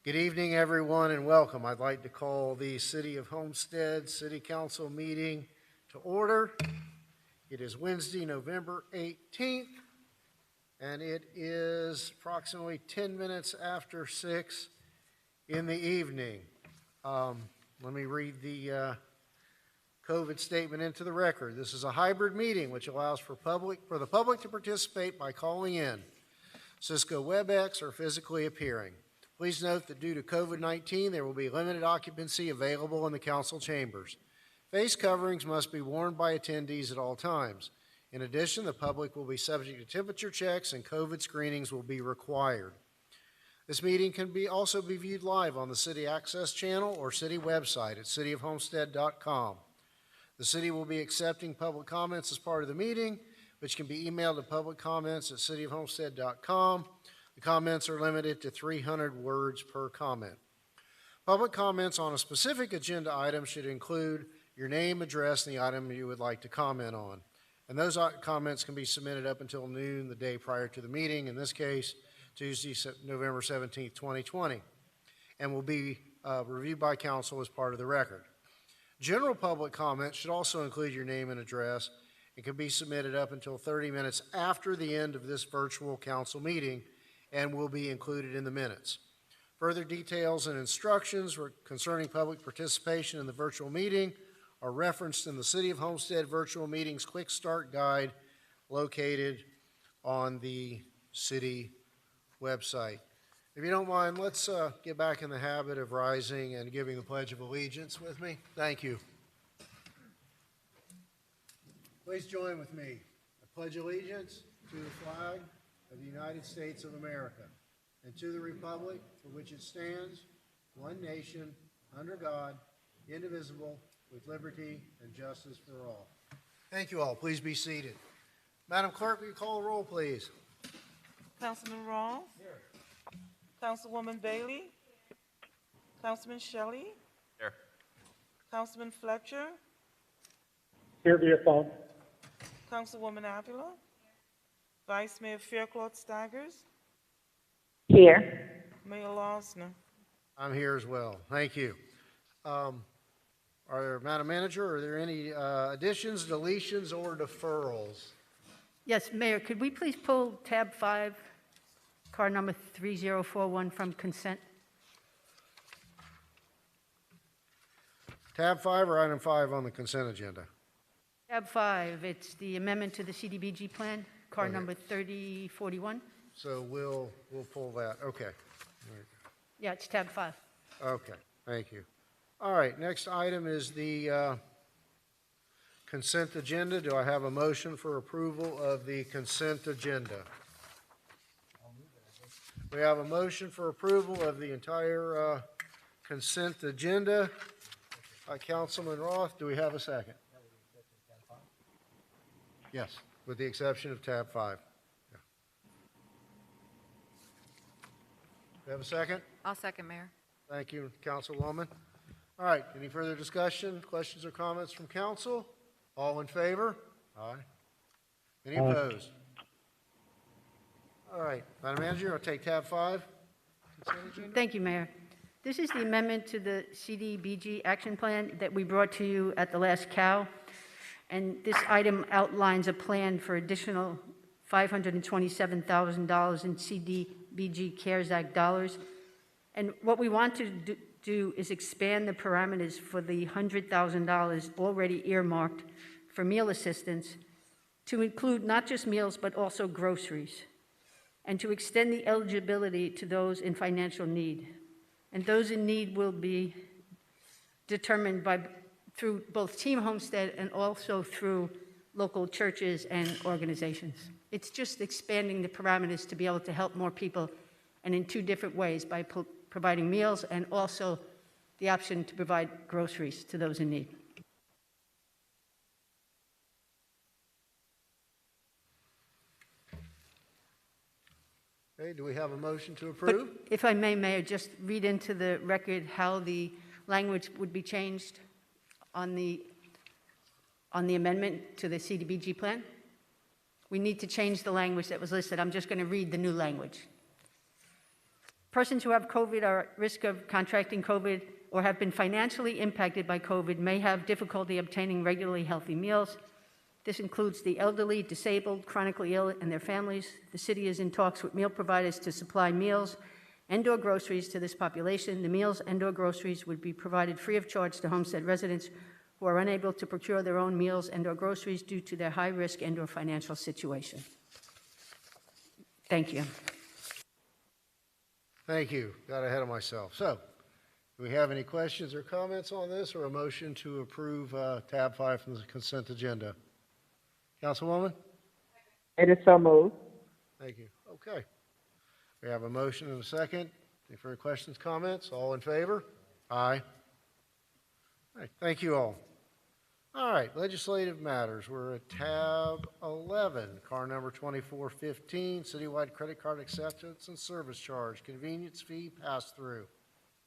Good evening, everyone, and welcome. I'd like to call the City of Homestead City Council meeting to order. It is Wednesday, November 18th, and it is approximately 10 minutes after 6 in the evening. Let me read the COVID statement into the record. This is a hybrid meeting which allows for the public to participate by calling in, Cisco WebEx, or physically appearing. Please note that due to COVID-19, there will be limited occupancy available in the council chambers. Face coverings must be worn by attendees at all times. In addition, the public will be subject to temperature checks and COVID screenings will be required. This meeting can also be viewed live on the City Access channel or City website at cityofhomestead.com. The City will be accepting public comments as part of the meeting, which can be emailed to publiccomments@cityofhomestead.com. The comments are limited to 300 words per comment. Public comments on a specific agenda item should include your name, address, and the item you would like to comment on. And those comments can be submitted up until noon the day prior to the meeting, in this case, Tuesday, November 17th, 2020, and will be reviewed by council as part of the record. General public comments should also include your name and address and can be submitted up until 30 minutes after the end of this virtual council meeting and will be included in the minutes. Further details and instructions concerning public participation in the virtual meeting are referenced in the City of Homestead Virtual Meetings Quick Start Guide located on the City website. If you don't mind, let's get back in the habit of rising and giving the Pledge of Allegiance with me. Thank you. Please join with me. I pledge allegiance to the flag of the United States of America, and to the republic for which it stands, one nation, under God, indivisible, with liberty and justice for all. Thank you all. Please be seated. Madam Clerk, will you call the roll, please? Councilman Roth? Here. Councilwoman Bailey? Councilman Shelley? Here. Councilman Fletcher? Here via phone. Councilwoman Ávila? Vice Mayor FAIRCLOUGH-STAGGERS? Here. Mayor Losner? I'm here as well. Thank you. Madam Manager, are there any additions, deletions, or deferrals? Yes, Mayor, could we please pull tab 5, car number 3041 from consent? Tab 5 or item 5 on the consent agenda? Tab 5, it's the amendment to the CDBG plan, car Okay. number 3041. So we'll pull that. Okay. Yeah, it's tab 5. Okay. Thank you. All right. Next item is the consent agenda. Do I have a motion for approval of the consent agenda? We have a motion for approval of the entire consent agenda by Councilman Roth. Do we have a second? Yes, with the exception of tab 5. Yeah. Do we have a second? I'll second, Mayor. Thank you, Councilwoman. All right, any further discussion, questions, or comments from council? All in favor? Aye. Any opposed? All right, Madam Manager, I'll take tab 5. Consent agenda. Thank you, Mayor. This is the amendment to the CDBG action plan that we brought to you at the last COW. And this item outlines a plan for additional $527,000 in CDBG CARES Act dollars. And what we want to do is expand the parameters for the $100,000 already earmarked for meal assistance to include not just meals, but also groceries, and to extend the eligibility to those in financial need. And those in need will be determined through both Team Homestead and also through local churches and organizations. It's just expanding the parameters to be able to help more people, and in two different ways, by providing meals and also the option to provide groceries to those in need. Okay, do we have a motion to approve? But if I may, Mayor, just read into the record how the language would be changed on the amendment to the CDBG plan. We need to change the language that was listed. I'm just going to read the new language. Persons who have COVID are at risk of contracting COVID or have been financially impacted by COVID may have difficulty obtaining regularly healthy meals. This includes the elderly, disabled, chronically ill, and their families. The city is in talks with meal providers to supply meals and/or groceries to this population. The meals and/or groceries would be provided free of charge to Homestead residents who are unable to procure their own meals and/or groceries due to their high risk and/or financial situation. Thank you. Thank you. Got ahead of myself. So, do we have any questions or comments on this, or a motion to approve tab 5 from the consent agenda? Councilwoman? It is so moved. Thank you. Okay. We have a motion and a second. Any further questions, comments? All in favor? Aye. All right, thank you all. All right, legislative matters. We're at tab 11, car number 2415, citywide credit card acceptance and service charge, convenience fee pass-through.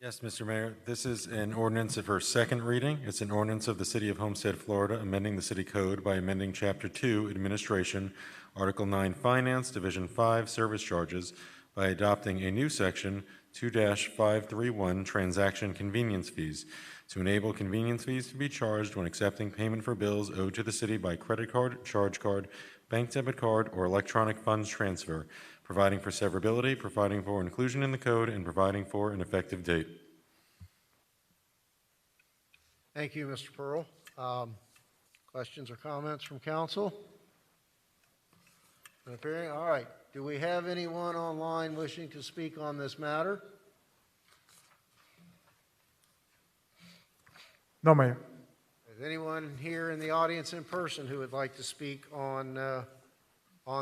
Yes, Mr. Mayor, this is an ordinance for second reading. It's an ordinance of the City of Homestead, Florida, amending the city code by amending Chapter 2, Administration, Article 9, Finance, Division 5, Service Charges, by adopting a new section 2-531, Transaction Convenience Fees, to enable convenience fees to be charged when accepting payment for bills owed to the city by credit card, charge card, bank debit card, or electronic funds transfer, providing for severability, providing for inclusion in the code, and providing for an effective date. Thank you, Mr. Pearl. Questions or comments from council? Not appearing. All right. Do we have anyone online wishing to speak on this matter? No, Mayor. Is anyone here in the audience in person who would like to speak on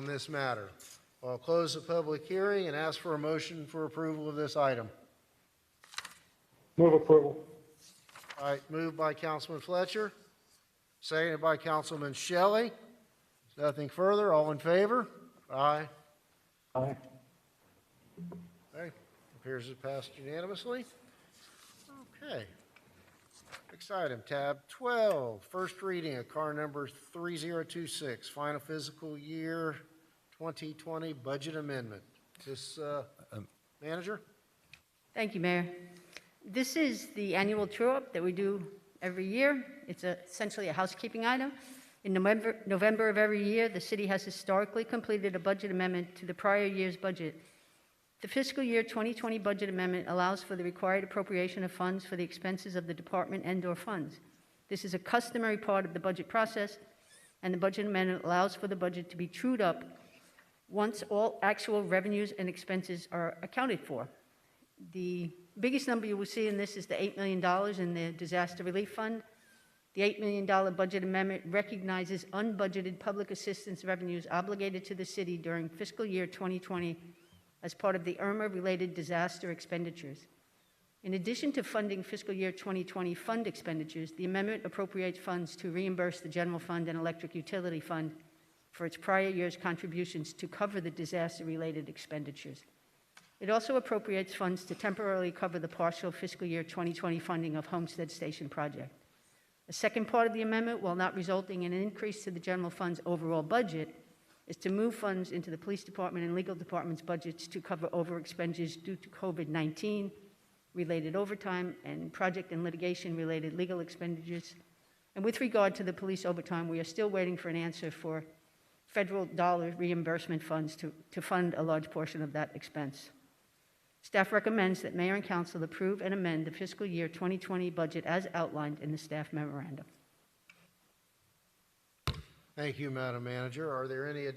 this matter? I'll close the public hearing and ask for a motion for approval of this item. Move approval. All right, moved by Councilman Fletcher, seconded by Councilman Shelley. Nothing further. All in favor? Aye. Aye. Okay, appears it passed unanimously. Okay. Next item, tab 12, first reading of car number 3026, final fiscal year 2020 budget amendment. This manager? Thank you, Mayor. This is the annual true-up that we do every year. It's essentially a housekeeping item. In November of every year, the city has historically completed a budget amendment to the prior year's budget. The fiscal year 2020 budget amendment allows for the required appropriation of funds for the expenses of the department and/or funds. This is a customary part of the budget process, and the budget amendment allows for the budget to be trued up once all actual revenues and expenses are accounted for. The biggest number you will see in this is the $8 million in the Disaster Relief Fund. The $8 million budget amendment recognizes unbudgeted public assistance revenues obligated to the city during fiscal year 2020 as part of the IRMA-related disaster expenditures. In addition to funding fiscal year 2020 fund expenditures, the amendment appropriates funds to reimburse the general fund and electric utility fund for its prior year's contributions to cover the disaster-related expenditures. It also appropriates funds to temporarily cover the partial fiscal year 2020 funding of Homestead Station project. The second part of the amendment, while not resulting in an increase to the general fund's overall budget, is to move funds into the police department and legal department's budgets to cover over expenditures due to COVID-19 related overtime and project and litigation related legal expenditures. And with regard to the police overtime, we are still waiting for an answer for federal dollar reimbursement funds to fund a large portion of that expense. Staff recommends that Mayor and Council approve and amend the fiscal year 2020 budget as outlined in the staff memorandum. Thank you, Madam Manager. Are there any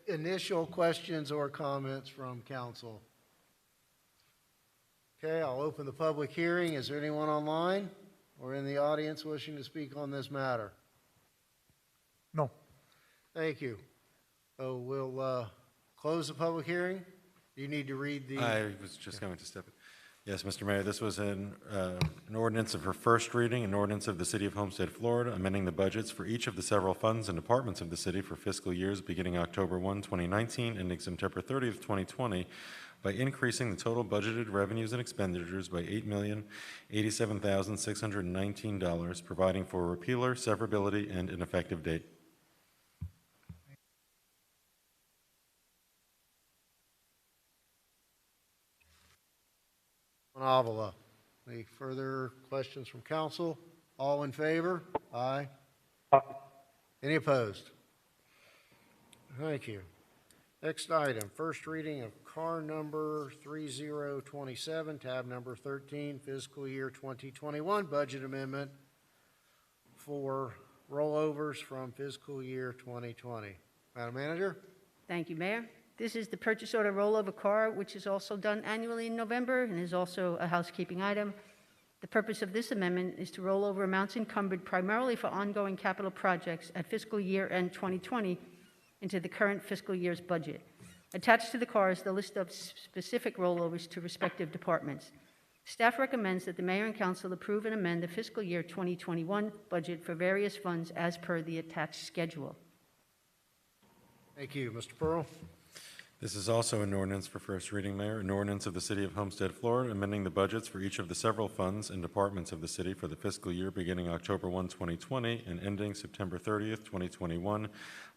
initial questions or comments from council? Okay, I'll open the public hearing. Is there anyone online or in the audience wishing to speak on this matter? No. Thank you. So we'll close the public hearing. Do you need to read the? I was just going to step in. Yes, Mr. Mayor, this was an ordinance of her first reading, an ordinance of the City of Homestead, Florida, amending the budgets for each of the several funds and departments of the city for fiscal years beginning October 1, 2019, ending September 30th, 2020, by increasing the total budgeted revenues and expenditures by $8,087,619, providing for a repealer, severability, and an effective date. Ávila. Any further questions from council? All in favor? Aye. Aye. Any opposed? Thank you. Next item, first reading of car number 3027, tab number 13, fiscal year 2021 budget amendment for rollovers from fiscal year 2020. Madam Manager? Thank you, Mayor. This is the purchase order rollover car, which is also done annually in November and is also a housekeeping item. The purpose of this amendment is to roll over amounts encumbered primarily for ongoing capital projects at fiscal year end 2020 into the current fiscal year's budget. Attached to the car is the list of specific rollovers to respective departments. Staff recommends that the mayor and council approve and amend the fiscal year 2021 budget for various funds as per the attached schedule. Thank you. Mr. Pearl? This is also an ordinance for first reading, Mayor, an ordinance of the City of Homestead, Florida, amending the budgets for each of the several funds and departments of the city for the fiscal year beginning October 1, 2020 and ending September 30th, 2021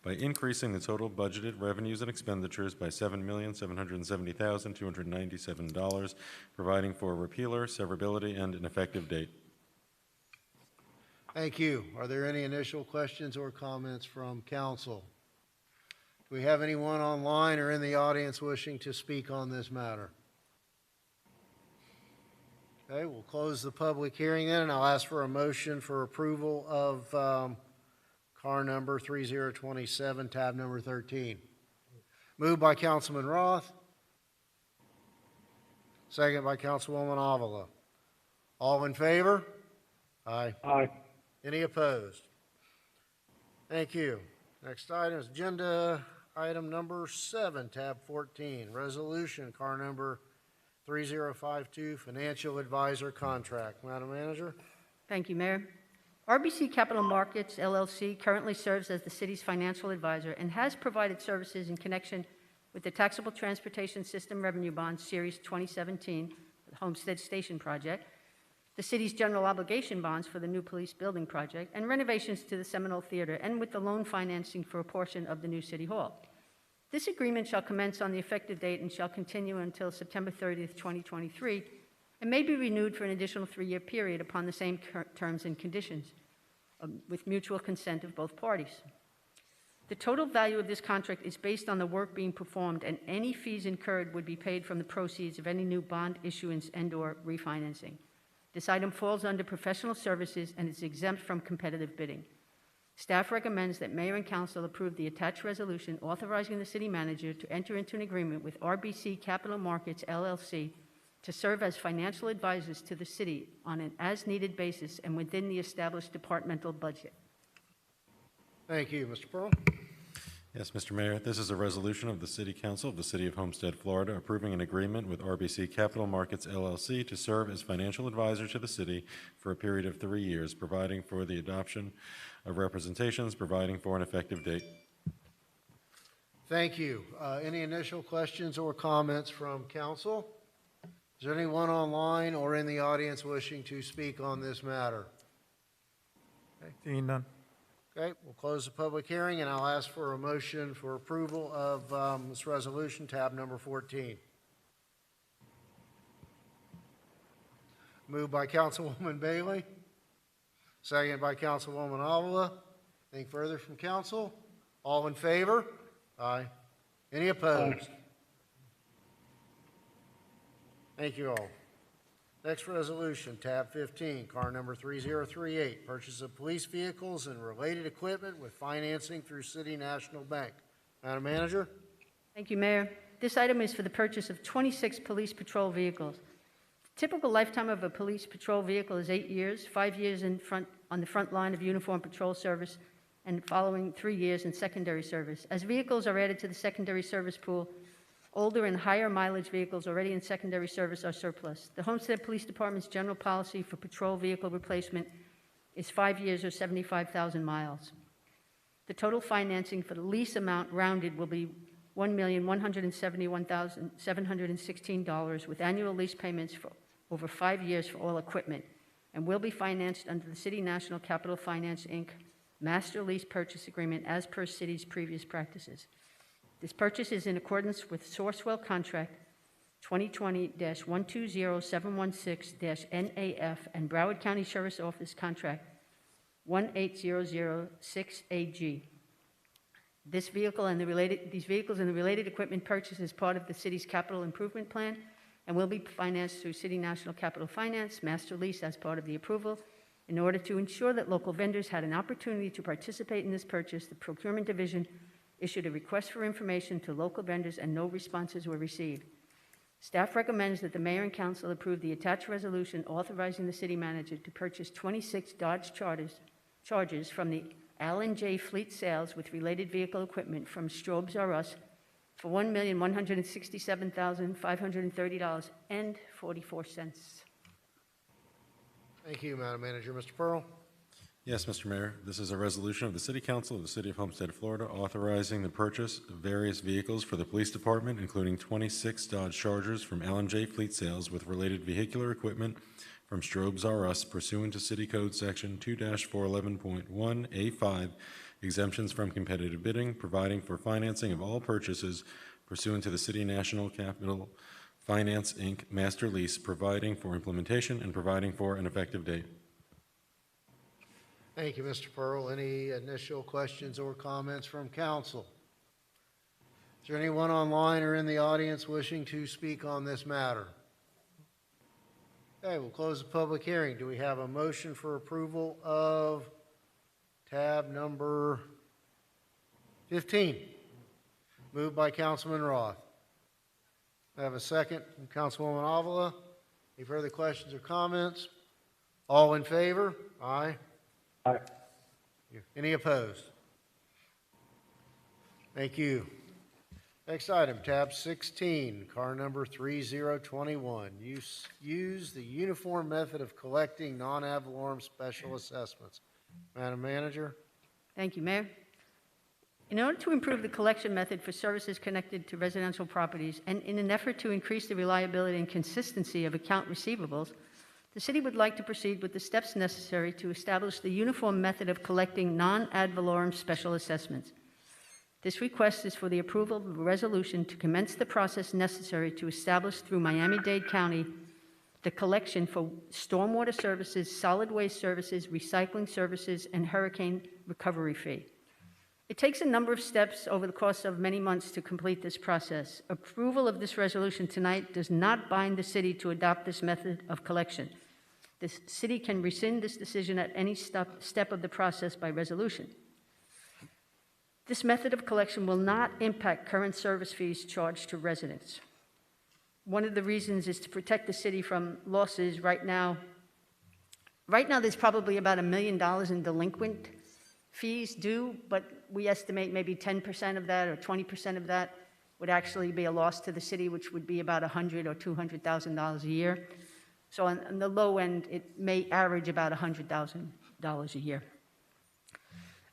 by increasing the total budgeted revenues and expenditures by $7,770,297, providing for a repealer, severability, and an effective date. Thank you. Are there any initial questions or comments from council? Do we have anyone online or in the audience wishing to speak on this matter? Okay, we'll close the public hearing then, and I'll ask for a motion for approval of car number 3027, tab number 13. Moved by Councilman Roth. Second by Councilwoman Ávila. All in favor? Aye. Aye. Any opposed? Thank you. Next item is agenda item number 7, tab 14, resolution, car number 3052, financial advisor contract. Madam Manager? Thank you, Mayor. RBC Capital Markets, LLC, currently serves as the city's financial advisor and has provided services in connection with the Taxable Transportation System Revenue Bond Series 2017, the Homestead Station Project, the city's general obligation bonds for the new police building project, and renovations to the Seminole Theater, and with the loan financing for a portion of the new city hall. This agreement shall commence on the effective date and shall continue until September 30th, 2023, and may be renewed for an additional 3-year period upon the same terms and conditions, with mutual consent of both parties. The total value of this contract is based on the work being performed, and any fees incurred would be paid from the proceeds of any new bond issuance and/or refinancing. This item falls under professional services and is exempt from competitive bidding. Staff recommends that Mayor and Council approve the attached resolution authorizing the city manager to enter into an agreement with RBC Capital Markets, LLC, to serve as financial advisors to the city on an as-needed basis and within the established departmental budget. Thank you. Mr. Pearl? Yes, Mr. Mayor, this is a resolution of the City Council of the City of Homestead, Florida, approving an agreement with RBC Capital Markets, LLC, to serve as financial advisor to the city for a period of 3 years, providing for the adoption of representations, providing for an effective date. Thank you. Any initial questions or comments from council? Is there anyone online or in the audience wishing to speak on this matter? Seeing none. Okay, we'll close the public hearing, and I'll ask for a motion for approval of this resolution, tab number 14. Moved by Councilwoman Bailey, second by Councilwoman Ávila. Anything further from council? All in favor? Aye. Any opposed? Thank you all. Next resolution, tab 15, car number 3038, purchase of police vehicles and related equipment with financing through City National Bank. Madam Manager? Thank you, Mayor. This item is for the purchase of 26 police patrol vehicles. The typical lifetime of a police patrol vehicle is 8 years, 5 years on the front line of uniform patrol service, and following 3 years in secondary service. As vehicles are added to the secondary service pool, older and higher mileage vehicles already in secondary service are surplus. The Homestead Police Department's general policy for patrol vehicle replacement is 5 years or 75,000 miles. The total financing for the lease amount rounded will be $1,171,716 with annual lease payments for over 5 years for all equipment, and will be financed under the City National Capital Finance, Inc. Master Lease Purchase Agreement as per city's previous practices. This purchase is in accordance with Sourcewell contract 2020-120716-NAF, and Broward County Sheriff's Office Contract 18006AG. These vehicles and the related equipment purchased as part of the city's capital improvement plan and will be financed through City National Capital Finance Master Lease as part of the approval. In order to ensure that local vendors had an opportunity to participate in this purchase, the Procurement Division issued a request for information to local vendors and no responses were received. Staff recommends that the mayor and council approve the attached resolution authorizing the city manager to purchase 26 Dodge Chargers from the Allen J. Fleet Sales with related vehicle equipment from Strobes R Us for $1,167,530.44. Thank you, Madam Manager. Mr. Pearl? Yes, Mr. Mayor, this is a resolution of the City Council of the City of Homestead, Florida, authorizing the purchase of various vehicles for the police department, including 26 Dodge Chargers from Allen J. Fleet Sales with related vehicular equipment from Strobes R Us pursuant to City Code Section 2-411.1A5, exemptions from competitive bidding, providing for financing of all purchases pursuant to the City National Capital Finance, Inc. Master Lease, providing for implementation and providing for an effective date. Thank you, Mr. Pearl. Any initial questions or comments from council? Is there anyone online or in the audience wishing to speak on this matter? Okay, we'll close the public hearing. Do we have a motion for approval of tab number 15? Moved by Councilman Roth. I have a second from Councilwoman Ávila. Any further questions or comments? All in favor? Aye. Aye. Any opposed? Thank you. Next item, tab 16, car number 3021. Use the uniform method of collecting non-ad valorem special assessments. Madam Manager? Thank you, Mayor. In order to improve the collection method for services connected to residential properties and in an effort to increase the reliability and consistency of account receivables, the city would like to proceed with the steps necessary to establish the uniform method of collecting non-ad valorem special assessments. This request is for the approval of a resolution to commence the process necessary to establish through Miami-Dade County the collection for stormwater services, solid waste services, recycling services, and hurricane recovery fee. It takes a number of steps over the course of many months to complete this process. Approval of this resolution tonight does not bind the city to adopt this method of collection. The city can rescind this decision at any step of the process by resolution. This method of collection will not impact current service fees charged to residents. One of the reasons is to protect the city from losses right now. Right now, there's probably about $1 million in delinquent fees due, but we estimate maybe 10% of that or 20% of that would actually be a loss to the city, which would be about $100,000 or $200,000 a year. So on the low end, it may average about $100,000 a year.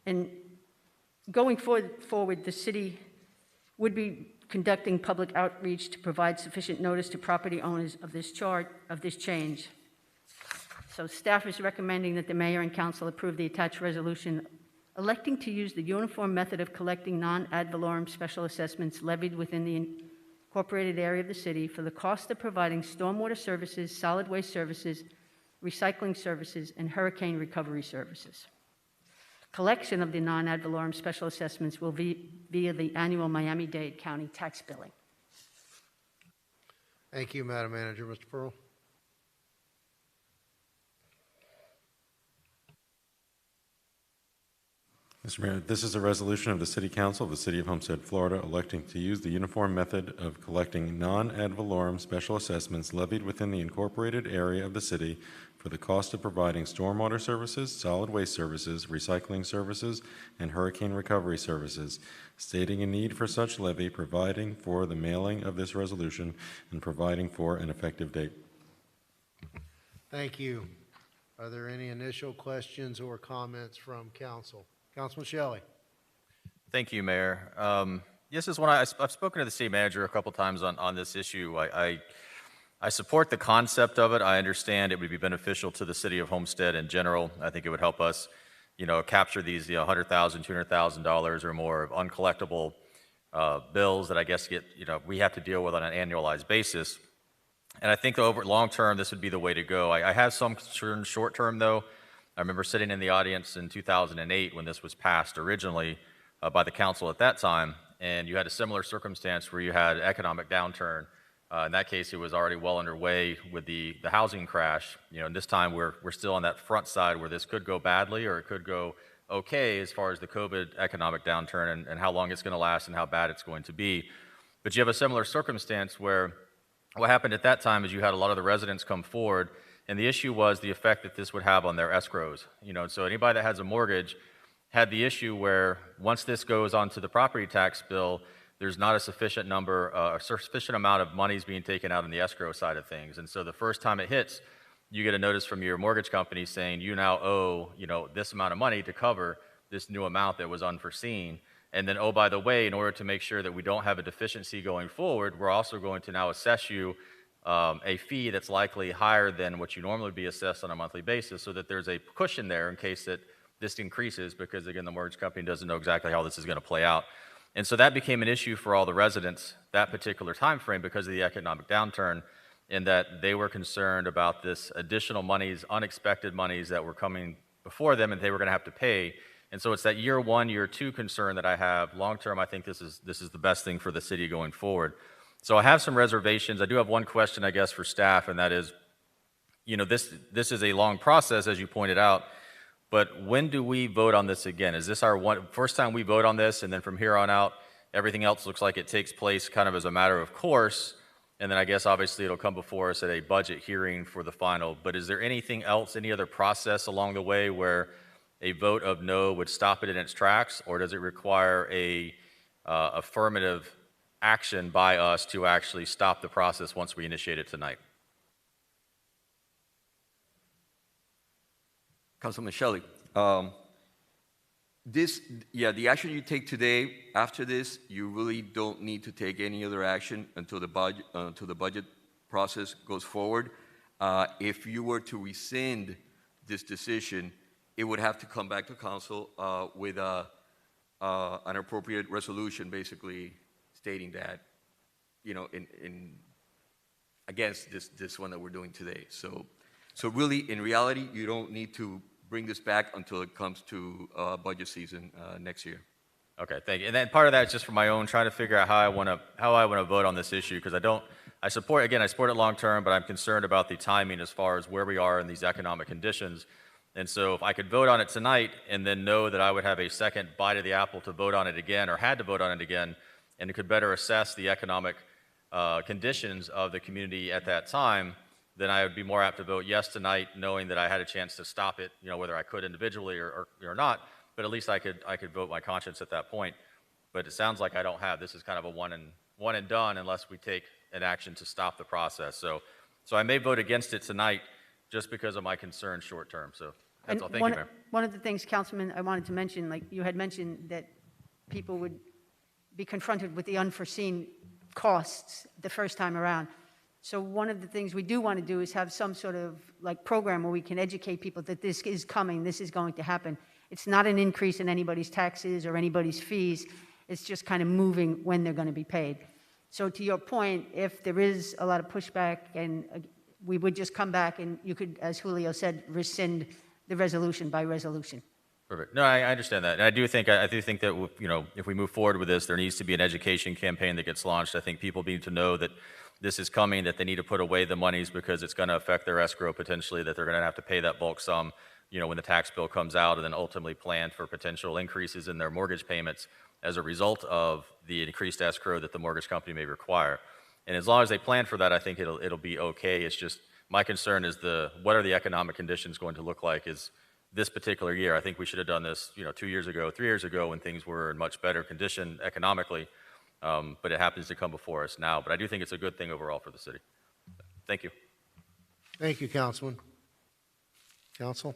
And going forward, the city would be conducting public outreach to provide sufficient notice to property owners of this change. So staff is recommending that the mayor and council approve the attached resolution electing to use the uniform method of collecting non-ad valorem special assessments levied within the incorporated area of the city for the cost of providing stormwater services, solid waste services, recycling services, and hurricane recovery services. Collection of the non-ad valorem special assessments will be via the annual Miami-Dade County tax billing. Thank you, Madam Manager. Mr. Pearl? Mr. Mayor, this is a resolution of the City Council of the City of Homestead, Florida, electing to use the uniform method of collecting non-ad valorem special assessments levied within the incorporated area of the city for the cost of providing stormwater services, solid waste services, recycling services, and hurricane recovery services, stating a need for such levy, providing for the mailing of this resolution, and providing for an effective date. Thank you. Are there any initial questions or comments from council? Councilman Shelley. Thank you, Mayor. Yes, this one I've spoken to the city manager a couple times on this issue. I support the concept of it. I understand it would be beneficial to the city of Homestead in general. I think it would help us, capture these $100,000, $200,000 or more of uncollectible bills that I guess we have to deal with on an annualized basis. And I think over long term, this would be the way to go. I have some concern short term, though. I remember sitting in the audience in 2008 when this was passed originally by the council at that time, and you had a similar circumstance where you had economic downturn. In that case, it was already well underway with the housing crash. And this time we're still on that front side where this could go badly or it could go okay as far as the COVID economic downturn and how long it's going to last and how bad it's going to be. But you have a similar circumstance where what happened at that time is you had a lot of the residents come forward, and the issue was the effect that this would have on their escrows. So anybody that has a mortgage had the issue where once this goes onto the property tax bill, there's not a sufficient amount of monies being taken out on the escrow side of things. And so the first time it hits, you get a notice from your mortgage company saying you now owe, this amount of money to cover this new amount that was unforeseen. And then, oh, by the way, in order to make sure that we don't have a deficiency going forward, we're also going to now assess you a fee that's likely higher than what you normally be assessed on a monthly basis, so that there's a cushion there in case that this increases, because again, the mortgage company doesn't know exactly how this is going to play out. And so that became an issue for all the residents that particular time frame because of the economic downturn, in that they were concerned about this additional monies, unexpected monies that were coming before them and they were going to have to pay. And so it's that year one, year two concern that I have. Long term, I think this is the best thing for the city going forward. So I have some reservations. I do have one question, I guess, for staff, and that is, this is a long process, as you pointed out, but when do we vote on this again? Is this our first time we vote on this, and then from here on out, everything else looks like it takes place kind of as a matter of course, and then I guess obviously it'll come before us at a budget hearing for the final. But is there anything else, any other process along the way where a vote of no would stop it in its tracks, or does it require a affirmative action by us to actually stop the process once we initiate it tonight? Councilman Shelley, the action you take today, after this, you really don't need to take any other action until the budget process goes forward. If you were to rescind this decision, it would have to come back to council with an appropriate resolution, basically stating that, in against this one that we're doing today. So really, in reality, you don't need to bring this back until it comes to budget season next year. Okay, thank you. And then part of that is just for my own trying to figure out how I want to vote on this issue, because I support it long term, but I'm concerned about the timing as far as where we are in these economic conditions. And so if I could vote on it tonight and then know that I would have a second bite of the apple to vote on it again, or had to vote on it again, and it could better assess the economic conditions of the community at that time, then I would be more apt to vote yes tonight, knowing that I had a chance to stop it, whether I could individually or not, but at least I could vote my conscience at that point. But it sounds like I don't have. This is kind of a one and done unless we take an action to stop the process. So I may vote against it tonight just because of my concern short term. So that's all. Thank you, Mayor. One of the things, Councilman, I wanted to mention, like you had mentioned, that people would be confronted with the unforeseen costs the first time around. So one of the things we do want to do is have some sort of program where we can educate people that this is coming, this is going to happen. It's not an increase in anybody's taxes or anybody's fees. It's just kind of moving when they're going to be paid. So to your point, if there is a lot of pushback, and we would just come back and you could, as Julio said, rescind the resolution by resolution. Perfect. No, I understand that. And I do think that, if we move forward with this, there needs to be an education campaign that gets launched. I think people need to know that this is coming, that they need to put away the monies because it's going to affect their escrow potentially, that they're going to have to pay that bulk sum, when the tax bill comes out, and then ultimately plan for potential increases in their mortgage payments as a result of the increased escrow that the mortgage company may require. And as long as they plan for that, I think it'll be okay. It's just my concern is what are the economic conditions going to look like is this particular year. I think we should have done this, 2 years ago, 3 years ago, when things were in much better condition economically. But it happens to come before us now. But I do think it's a good thing overall for the city. Thank you. Thank you, Councilman. Council?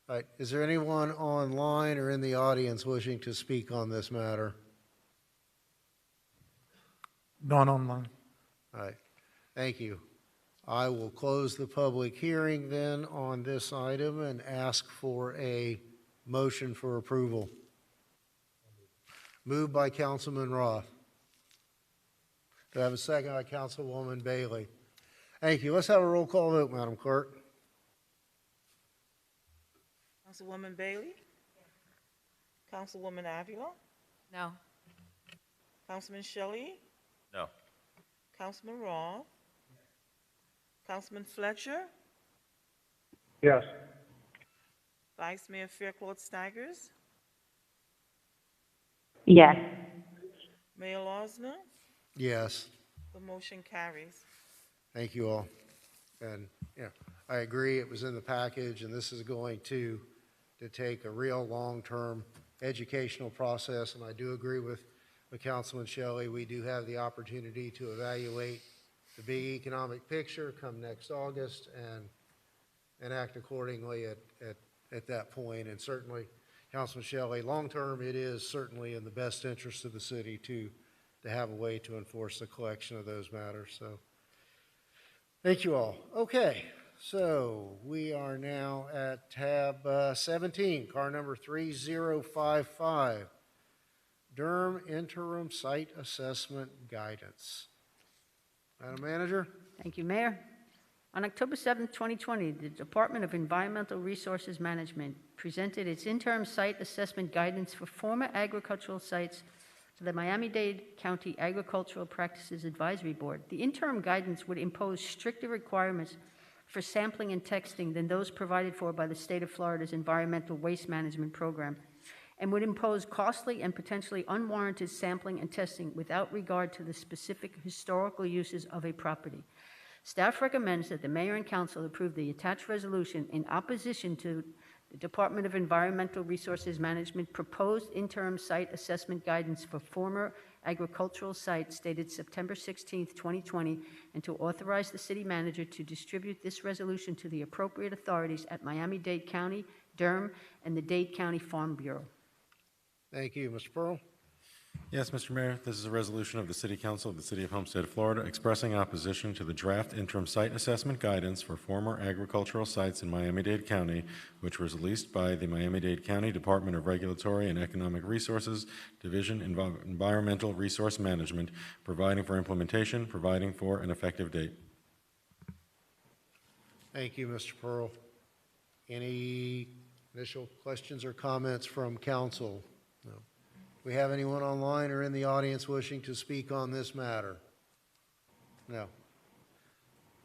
All right, is there anyone online or in the audience wishing to speak on this matter? None online. All right, thank you. I will close the public hearing then on this item and ask for a motion for approval. Moved by Councilman Roth. Do I have a second by Councilwoman Bailey? Thank you. Let's have a roll call vote, Madam Clerk. Councilwoman Bailey? Councilwoman Avila? No. Councilman Shelley? No. Councilman Roth? Councilman Fletcher? Yes. Vice Mayor Fairclough-Staggers? Yes. Mayor Losner? Yes. The motion carries. Thank you all. And, yeah, I agree, it was in the package, and this is going to take a real long-term educational process, and I do agree with Councilman Shelley. We do have the opportunity to evaluate the big economic picture come next August and act accordingly at that point. And certainly, Councilman Shelley, long-term, it is certainly in the best interest of the city to have a way to enforce the collection of those matters. So, thank you all. Okay, so we are now at tab 17, car number 3055, DERM Interim Site Assessment Guidance. Madam Manager? Thank you, Mayor. On October 7, 2020, the Department of Environmental Resources Management presented its interim site assessment guidance for former agricultural sites to the Miami-Dade County Agricultural Practices Advisory Board. The interim guidance would impose stricter requirements for sampling and testing than those provided for by the state of Florida's Environmental Waste Management Program, and would impose costly and potentially unwarranted sampling and testing without regard to the specific historical uses of a property. Staff recommends that the Mayor and Council approve the attached resolution in opposition to the Department of Environmental Resources Management proposed interim site assessment guidance for former agricultural sites dated September 16, 2020, and to authorize the city manager to distribute this resolution to the appropriate authorities at Miami-Dade County, DERM, and the Dade County Farm Bureau. Thank you. Mr. Pearl? Yes, Mr. Mayor, this is a resolution of the City Council of the City of Homestead, Florida, expressing opposition to the draft interim site assessment guidance for former agricultural sites in Miami-Dade County, which was released by the Miami-Dade County Department of Regulatory and Economic Resources, Division of Environmental Resource Management, providing for implementation, providing for an effective date. Thank you, Mr. Pearl. Any initial questions or comments from council? No. Do we have anyone online or in the audience wishing to speak on this matter? No.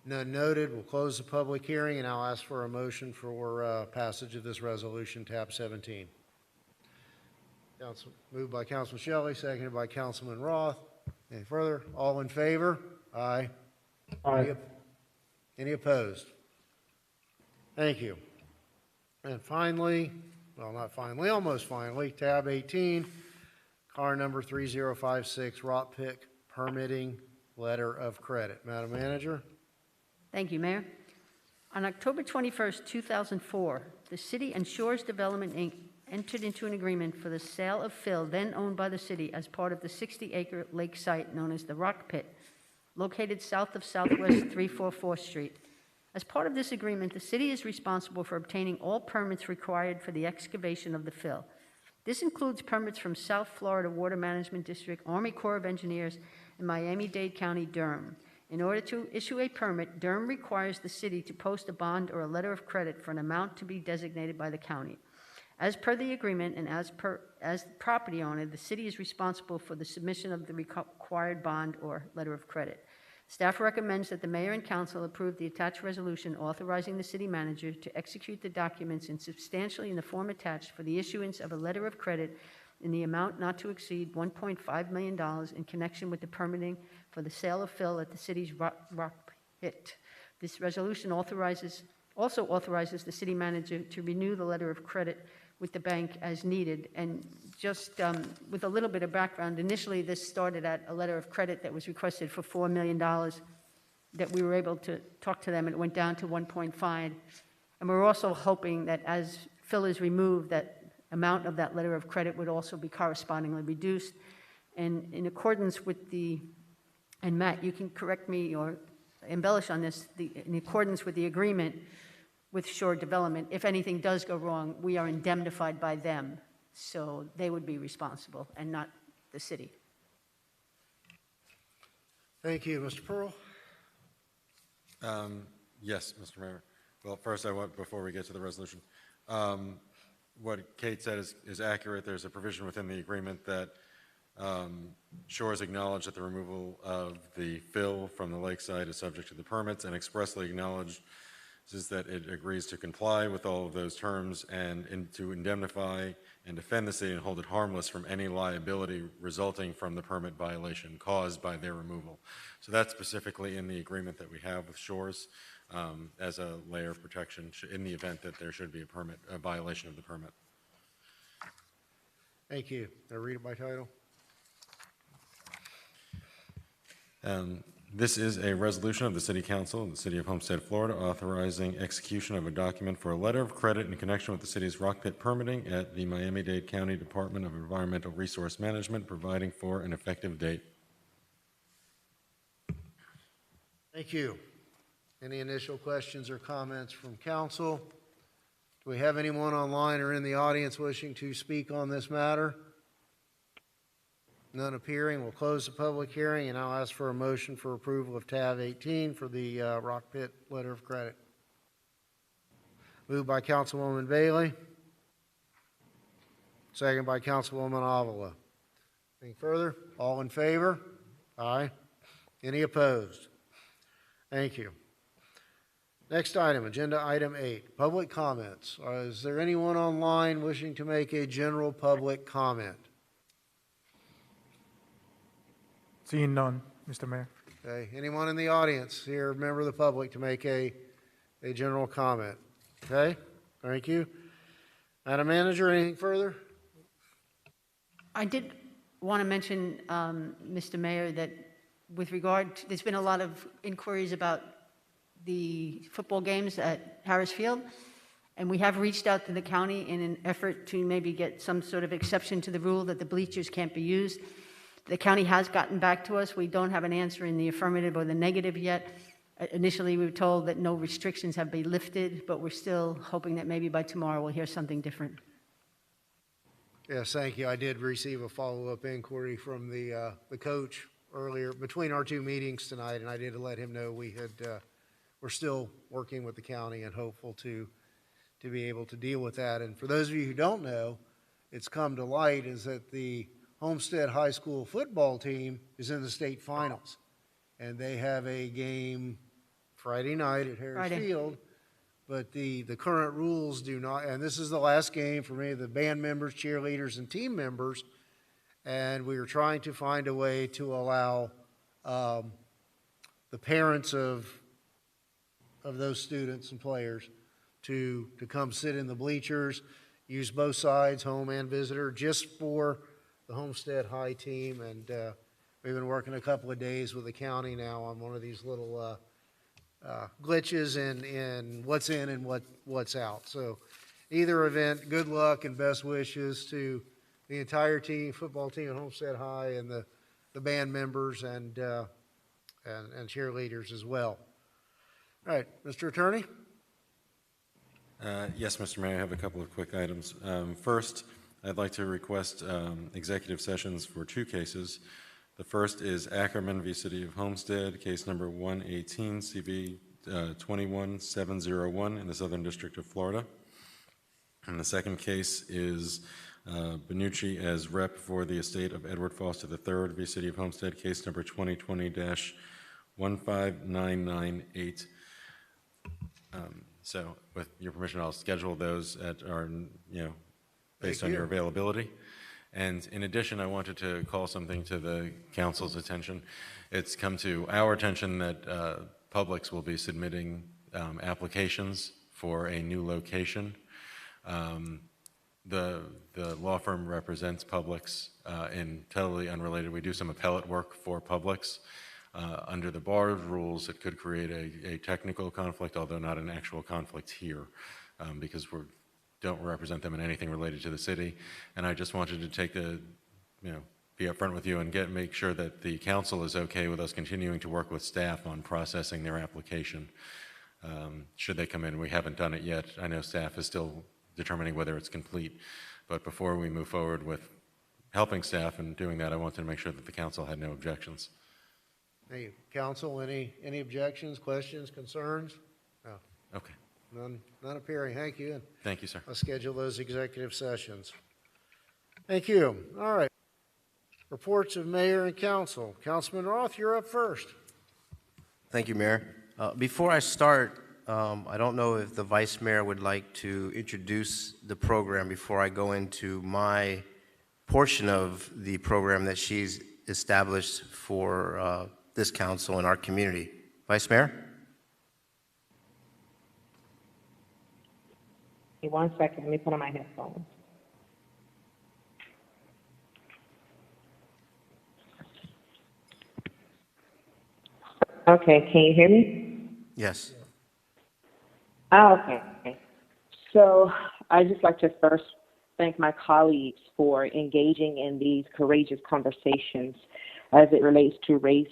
None noted. We'll close the public hearing, and I'll ask for a motion for passage of this resolution, tab 17. Moved by Councilman Shelley, seconded by Councilman Roth. Any further? All in favor? Aye. Aye. Any opposed? Thank you. And finally, well, not finally, almost finally, tab 18, car number 3056, Rock Pick Permitting Letter of Credit. Madam Manager? Thank you, Mayor. On October 21st, 2004, the city and Shores Development, Inc. entered into an agreement for the sale of fill then owned by the city as part of the 60-acre lake site known as the Rock Pit, located south of Southwest 344th Street. As part of this agreement, the city is responsible for obtaining all permits required for the excavation of the fill. This includes permits from South Florida Water Management District, Army Corps of Engineers, and Miami-Dade County DERM. In order to issue a permit, DERM requires the city to post a bond or a letter of credit for an amount to be designated by the county. As per the agreement and as the property owner, the city is responsible for the submission of the required bond or letter of credit. Staff recommends that the mayor and council approve the attached resolution authorizing the city manager to execute the documents in substantially in the form attached for the issuance of a letter of credit in the amount not to exceed $1.5 million in connection with the permitting for the sale of fill at the city's Rock Pit. This resolution also authorizes the city manager to renew the letter of credit with the bank as needed. And just with a little bit of background, initially this started at a letter of credit that was requested for $4 million that we were able to talk to them, and it went down to 1.5. And we're also hoping that as fill is removed, that amount of that letter of credit would also be correspondingly reduced. And in accordance with and Matt, you can correct me or embellish on this, in accordance with the agreement with Shore Development, if anything does go wrong, we are indemnified by them. So they would be responsible and not the city. Thank you. Mr. Pearl? Yes, Mr. Mayor. Well, first, before we get to the resolution, what Kate said is accurate. There's a provision within the agreement that Shores acknowledged that the removal of the fill from the lakeside is subject to the permits, and expressly acknowledged that it agrees to comply with all of those terms and to indemnify and defend the city and hold it harmless from any liability resulting from the permit violation caused by their removal. So that's specifically in the agreement that we have with Shores as a layer of protection in the event that there should be a violation of the permit. Thank you. Now read it by title. This is a resolution of the City Council of the City of Homestead, Florida, authorizing execution of a document for a letter of credit in connection with the city's rock pit permitting at the Miami-Dade County Department of Environmental Resource Management, providing for an effective date. Thank you. Any initial questions or comments from council? Do we have anyone online or in the audience wishing to speak on this matter? None appearing. We'll close the public hearing, and I'll ask for a motion for approval of tab 18 for the rock pit letter of credit. Moved by Councilwoman Bailey. Second by Councilwoman Ávila. Anything further? All in favor? Aye. Any opposed? Thank you. Next item, agenda item 8, public comments. Is there anyone online wishing to make a general public comment? Seeing none, Mr. Mayor. Okay, anyone in the audience here, a member of the public, to make a general comment? Okay, thank you. Madam Manager, anything further? I did want to mention, Mr. Mayor, that with regard to, there's been a lot of inquiries about the football games at Harris Field, and we have reached out to the county in an effort to maybe get some sort of exception to the rule that the bleachers can't be used. The county has gotten back to us. We don't have an answer in the affirmative or the negative yet. Initially, we were told that no restrictions have been lifted, but we're still hoping that maybe by tomorrow we'll hear something different. Yes, thank you. I did receive a follow-up inquiry from the coach earlier between our two meetings tonight, and I did let him know we're still working with the county and hopeful to be able to deal with that. And for those of you who don't know, it's come to light is that the Homestead High School football team is in the state finals, and they have a game Friday night at Harris Field, but the current rules do not, and this is the last game for many of the band members, cheerleaders, and team members, and we are trying to find a way to allow the parents of those students and players to come sit in the bleachers, use both sides, home and visitor, just for the Homestead High team, and we've been working a couple of days with the county now on one of these little glitches in what's in and what's out. So either event, good luck and best wishes to the entire team, football team at Homestead High, and the band members and cheerleaders as well. All right, Mr. Attorney? Yes, Mr. Mayor, I have a couple of quick items. First, I'd like to request executive sessions for two cases. The first is Ackerman v. City of Homestead, case number 118 CV 21701 in the Southern District of Florida. And the second case is Benucci as rep for the estate of Edward Foster III v. City of Homestead, case number 2020-15998. So with your permission, I'll schedule those at our, based on your availability. And in addition, I wanted to call something to the council's attention. It's come to our attention that Publix will be submitting applications for a new location. The law firm represents Publix in totally unrelated. We do some appellate work for Publix. Under the bar rules, it could create a technical conflict, although not an actual conflict here, because we don't represent them in anything related to the city. And I just wanted to take be upfront with you and make sure that the council is okay with us continuing to work with staff on processing their application. Should they come in, we haven't done it yet. I know staff is still determining whether it's complete, but before we move forward with helping staff and doing that, I wanted to make sure that the council had no objections. Hey, council, any objections, questions, concerns? No, Okay. none appearing. Thank you. And Thank you, sir. I'll schedule those executive sessions. Thank you. All right. Reports of mayor and council. Councilman Roth, you're up first. Thank you, Mayor. Before I start, I don't know if the Vice Mayor would like to introduce the program before I go into my portion of the program that she's established for this council and our community. Vice Mayor? Give me 1 second. Let me put on my headphones. Okay, can you hear me? Yes. Oh, okay. So I'd just like to first thank my colleagues for engaging in these courageous conversations as it relates to race,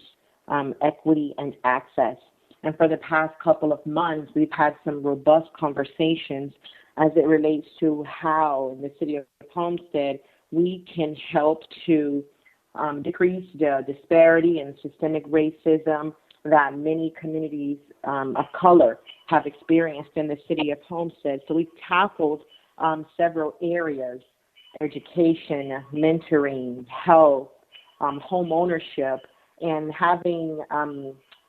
equity, and access. And for the past couple of months, we've had some robust conversations as it relates to how in the city of Homestead we can help to decrease the disparity and systemic racism that many communities of color have experienced in the city of Homestead. So we've tackled several areas: education, mentoring, health, home ownership, and having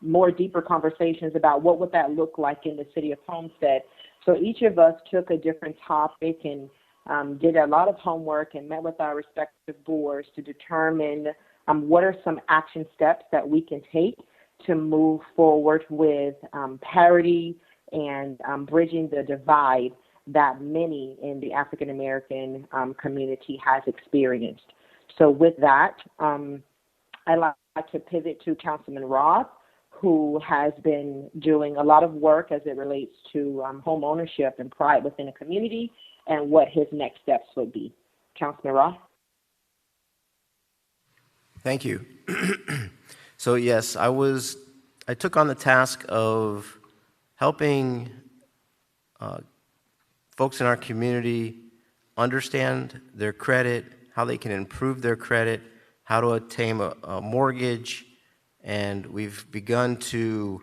more deeper conversations about what would that look like in the city of Homestead. So each of us took a different topic and did a lot of homework and met with our respective boards to determine what are some action steps that we can take to move forward with parity and bridging the divide that many in the African American community has experienced. So with that, I'd like to pivot to Councilman Roth, who has been doing a lot of work as it relates to home ownership and pride within a community and what his next steps would be. Councilman Roth? Thank you. So yes, I took on the task of helping folks in our community understand their credit, how they can improve their credit, how to obtain a mortgage, and we've begun to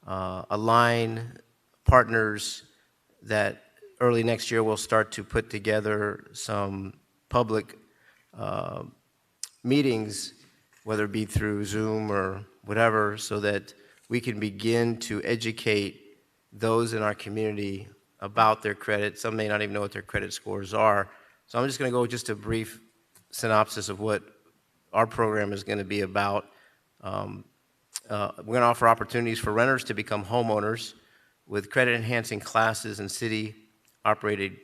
align partners that early next year we'll start to put together some public meetings, whether it be through Zoom or whatever, so that we can begin to educate those in our community about their credit. Some may not even know what their credit scores are. So I'm just going to go just a brief synopsis of what our program is going to be about. We're going to offer opportunities for renters to become homeowners with credit-enhancing classes and city-operated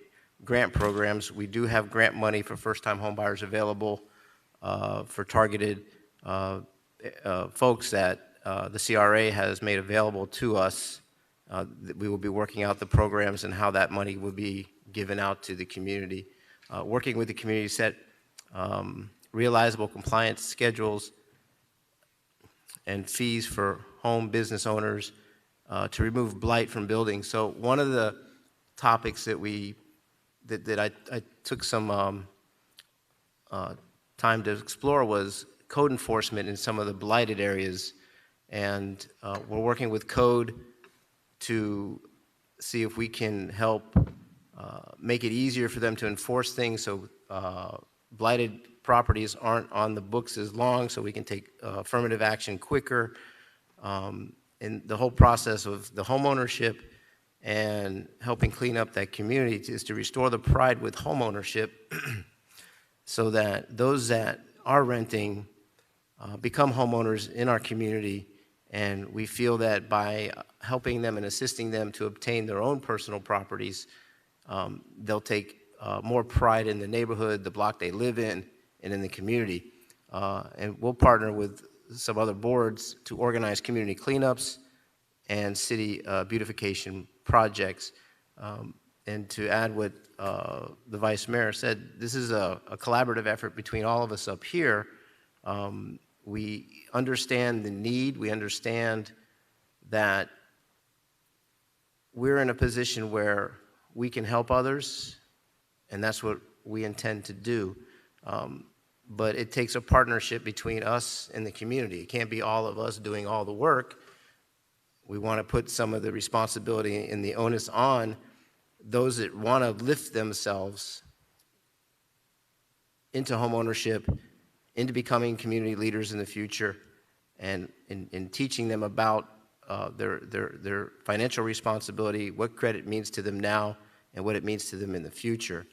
grant programs. We do have grant money for first-time homebuyers available for targeted folks that the CRA has made available to us. We will be working out the programs and how that money will be given out to the community. Working with the community to set realizable compliance schedules and fees for home business owners to remove blight from buildings. So one of the topics that I took some time to explore was code enforcement in some of the blighted areas. And we're working with code to see if we can help make it easier for them to enforce things so blighted properties aren't on the books as long, so we can take affirmative action quicker. And the whole process of the home ownership and helping clean up that community is to restore the pride with home ownership so that those that are renting become homeowners in our community. And we feel that by helping them and assisting them to obtain their own personal properties, they'll take more pride in the neighborhood, the block they live in, and in the community. And we'll partner with some other boards to organize community cleanups and city beautification projects. And to add what the Vice Mayor said, this is a collaborative effort between all of us up here. We understand the need. We understand that we're in a position where we can help others, and that's what we intend to do. but it takes a partnership between us and the community. It can't be all of us doing all the work. We want to put some of the responsibility and the onus on those that want to lift themselves into homeownership, into becoming community leaders in the future, and in teaching them about their financial responsibility, what credit means to them now, and what it means to them in the future.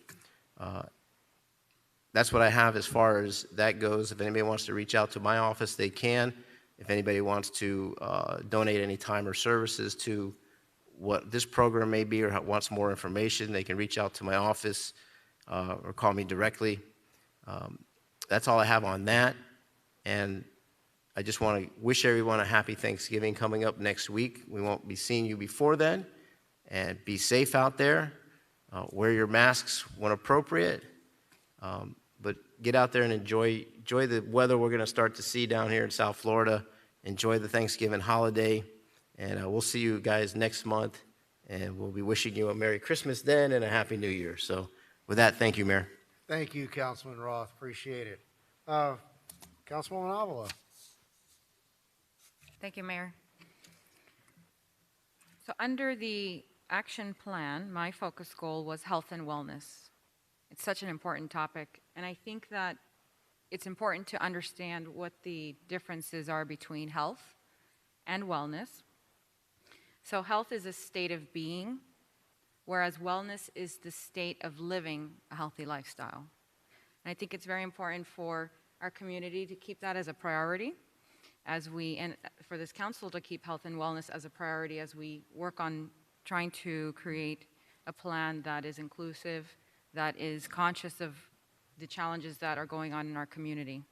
That's what I have as far as that goes. If anybody wants to reach out to my office, they can. If anybody wants to donate any time or services to what this program may be or wants more information, they can reach out to my office or call me directly. That's all I have on that. And I just want to wish everyone a happy Thanksgiving coming up next week. We won't be seeing you before then. And be safe out there. Wear your masks when appropriate. But get out there and enjoy the weather we're going to start to see down here in South Florida. Enjoy the Thanksgiving holiday. And we'll see you guys next month. And we'll be wishing you a Merry Christmas then and a Happy New Year. So with that, thank you, Mayor. Thank you, Councilman Roth. Appreciate it. Councilwoman Ávila. Thank you, Mayor. So under the action plan, my focus goal was health and wellness. It's such an important topic, and I think that it's important to understand what the differences are between health and wellness. So health is a state of being, whereas wellness is the state of living a healthy lifestyle. And I think it's very important for our community to keep that as a priority and for this council to keep health and wellness as a priority as we work on trying to create a plan that is inclusive, that is conscious of the challenges that are going on in our community,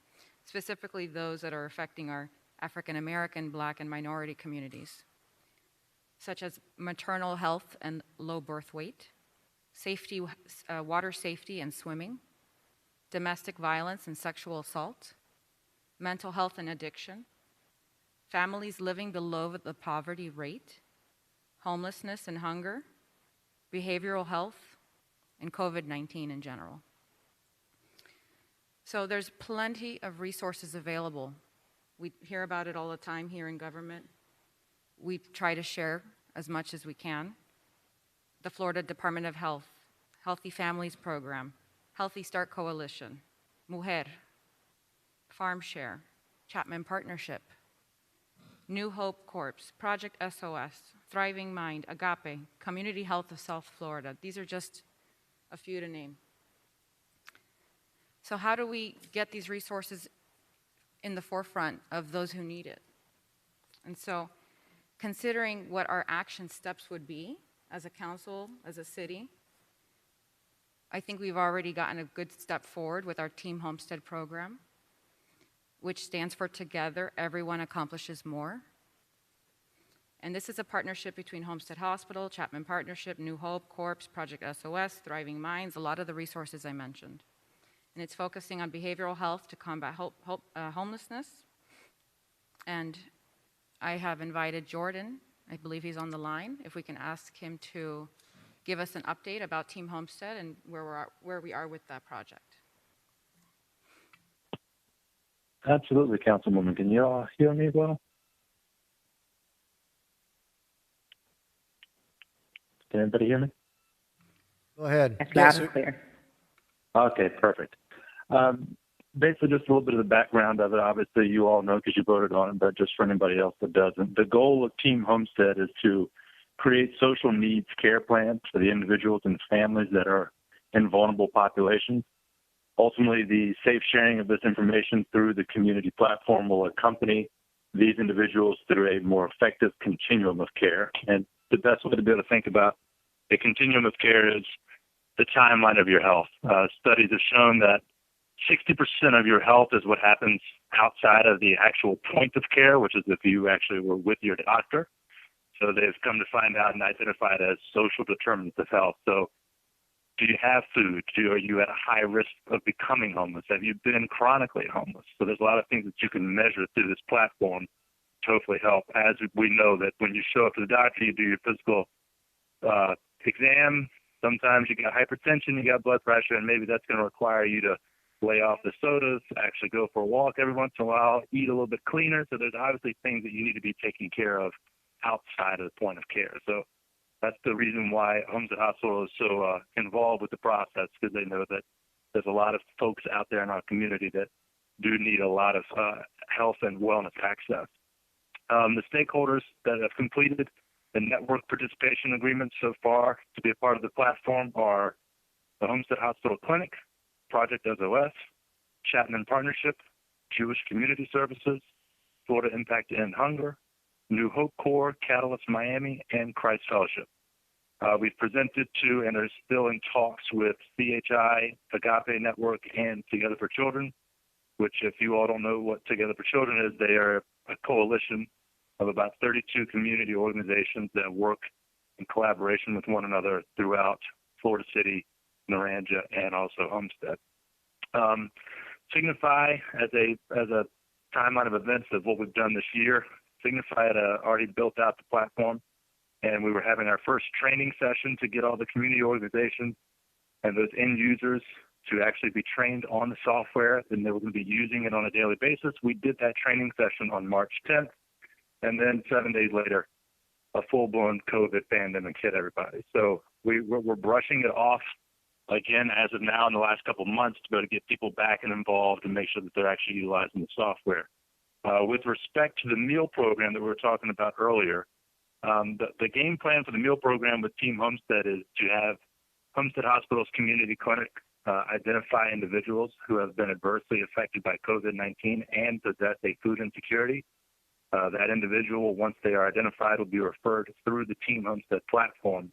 specifically those that are affecting our African American, Black, and minority communities, such as maternal health and low birth weight, safety, water safety and swimming, domestic violence and sexual assault, mental health and addiction, families living below the poverty rate, homelessness and hunger, behavioral health, and COVID-19 in general. So there's plenty of resources available. We hear about it all the time here in government. We try to share as much as we can. The Florida Department of Health, Healthy Families Program, Healthy Start Coalition, Mujer, Farm Share, Chapman Partnership, New Hope Corps, Project SOS, Thriving Mind, Agape, Community Health of South Florida. These are just a few to name. So how do we get these resources in the forefront of those who need it? And so considering what our action steps would be as a council, as a city, I think we've already gotten a good step forward with our Team Homestead program, which stands for Together, Everyone Accomplishes More. And this is a partnership between Homestead Hospital, Chapman Partnership, New Hope, Corps, Project SOS, Thriving Minds, a lot of the resources I mentioned. And it's focusing on behavioral health to combat homelessness. And I have invited Jordan, I believe he's on the line, if we can ask him to give us an update about Team Homestead and where we are with that project. Absolutely, Councilwoman. Can you all hear me well? Can anybody hear me? Go ahead. That's loud and clear. Okay, perfect. Basically, just a little bit of the background of it. Obviously, you all know because you voted on it, but just for anybody else that doesn't, the goal of Team Homestead is to create social needs care plans for the individuals and families that are in vulnerable populations. Ultimately, the safe sharing of this information through the community platform will accompany these individuals through a more effective continuum of care. And the best way to be able to think about a continuum of care is the timeline of your health. Studies have shown that 60% of your health is what happens outside of the actual point of care, which is if you actually were with your doctor. So they've come to find out and identify it as social determinants of health. So do you have food? Are you at a high risk of becoming homeless? Have you been chronically homeless? So there's a lot of things that you can measure through this platform to hopefully help. As we know that when you show up to the doctor, you do your physical exam. Sometimes you got hypertension, you got blood pressure, and maybe that's going to require you to lay off the sodas, actually go for a walk every once in a while, eat a little bit cleaner. So there's obviously things that you need to be taking care of outside of the point of care. So that's the reason why Homestead Hospital is so involved with the process, because they know that there's a lot of folks out there in our community that do need a lot of health and wellness access. The stakeholders that have completed the network participation agreements so far to be a part of the platform are the Homestead Hospital Clinic, Project SOS, Chapman Partnership, Jewish Community Services, Florida Impact to End Hunger, New Hope Corps, Catalyst Miami, and Christ Fellowship. We've presented to and are still in talks with CHI, Agape Network, and Together for Children, which, if you all don't know what Together for Children is, they are a coalition of about 32 community organizations that work in collaboration with one another throughout Florida City, Naranja, and also Homestead. Signify, as a timeline of events of what we've done this year, Signify had already built out the platform, and we were having our first training session to get all the community organizations and those end users to actually be trained on the software, and they were going to be using it on a daily basis. We did that training session on March 10th, and then 7 days later, a full-blown COVID pandemic hit everybody. So we're brushing it off again as of now in the last couple of months to be able to get people back and involved and make sure that they're actually utilizing the software. With respect to the meal program that we were talking about earlier, the game plan for the meal program with Team Homestead is to have Homestead Hospital's community clinic identify individuals who have been adversely affected by COVID-19 and possess a food insecurity. That individual, once they are identified, will be referred through the Team Homestead platform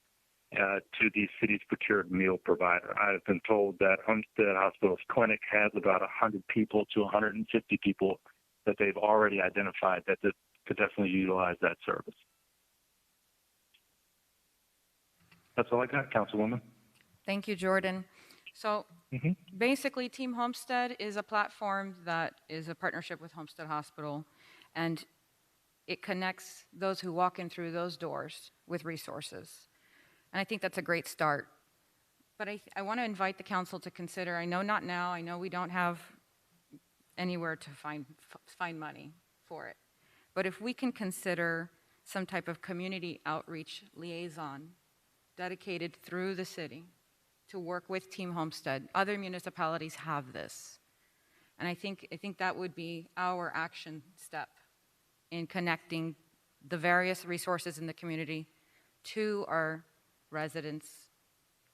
to the city's procured meal provider. I have been told that Homestead Hospital's clinic has about 100 people to 150 people that they've already identified that could definitely utilize that service. That's all I got, Councilwoman. Thank you, Jordan. So basically, Team Homestead is a platform that is a partnership with Homestead Hospital, and it connects those who walk in through those doors with resources. And I think that's a great start. But I want to invite the council to consider, I know not now, I know we don't have anywhere to find money for it, but if we can consider some type of community outreach liaison dedicated through the city to work with Team Homestead. Other municipalities have this. And I think that would be our action step in connecting the various resources in the community to our residents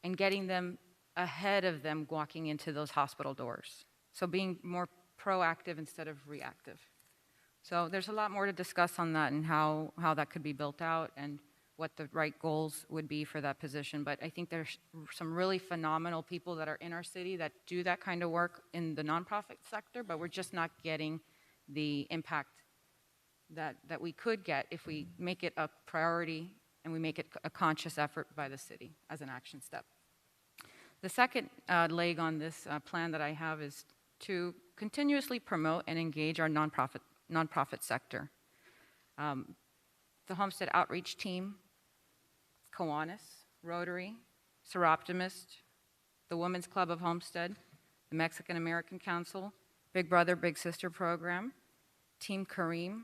and getting them ahead of them walking into those hospital doors. So being more proactive instead of reactive. So there's a lot more to discuss on that and how that could be built out and what the right goals would be for that position. But I think there's some really phenomenal people that are in our city that do that kind of work in the nonprofit sector, but we're just not getting the impact that we could get if we make it a priority and we make it a conscious effort by the city as an action step. The second leg on this plan that I have is to continuously promote and engage our nonprofit sector. The Homestead Outreach Team, Kiwanis, Rotary, Seroptimist, the Women's Club of Homestead, the Mexican American Council, Big Brother, Big Sister program, Team Kareem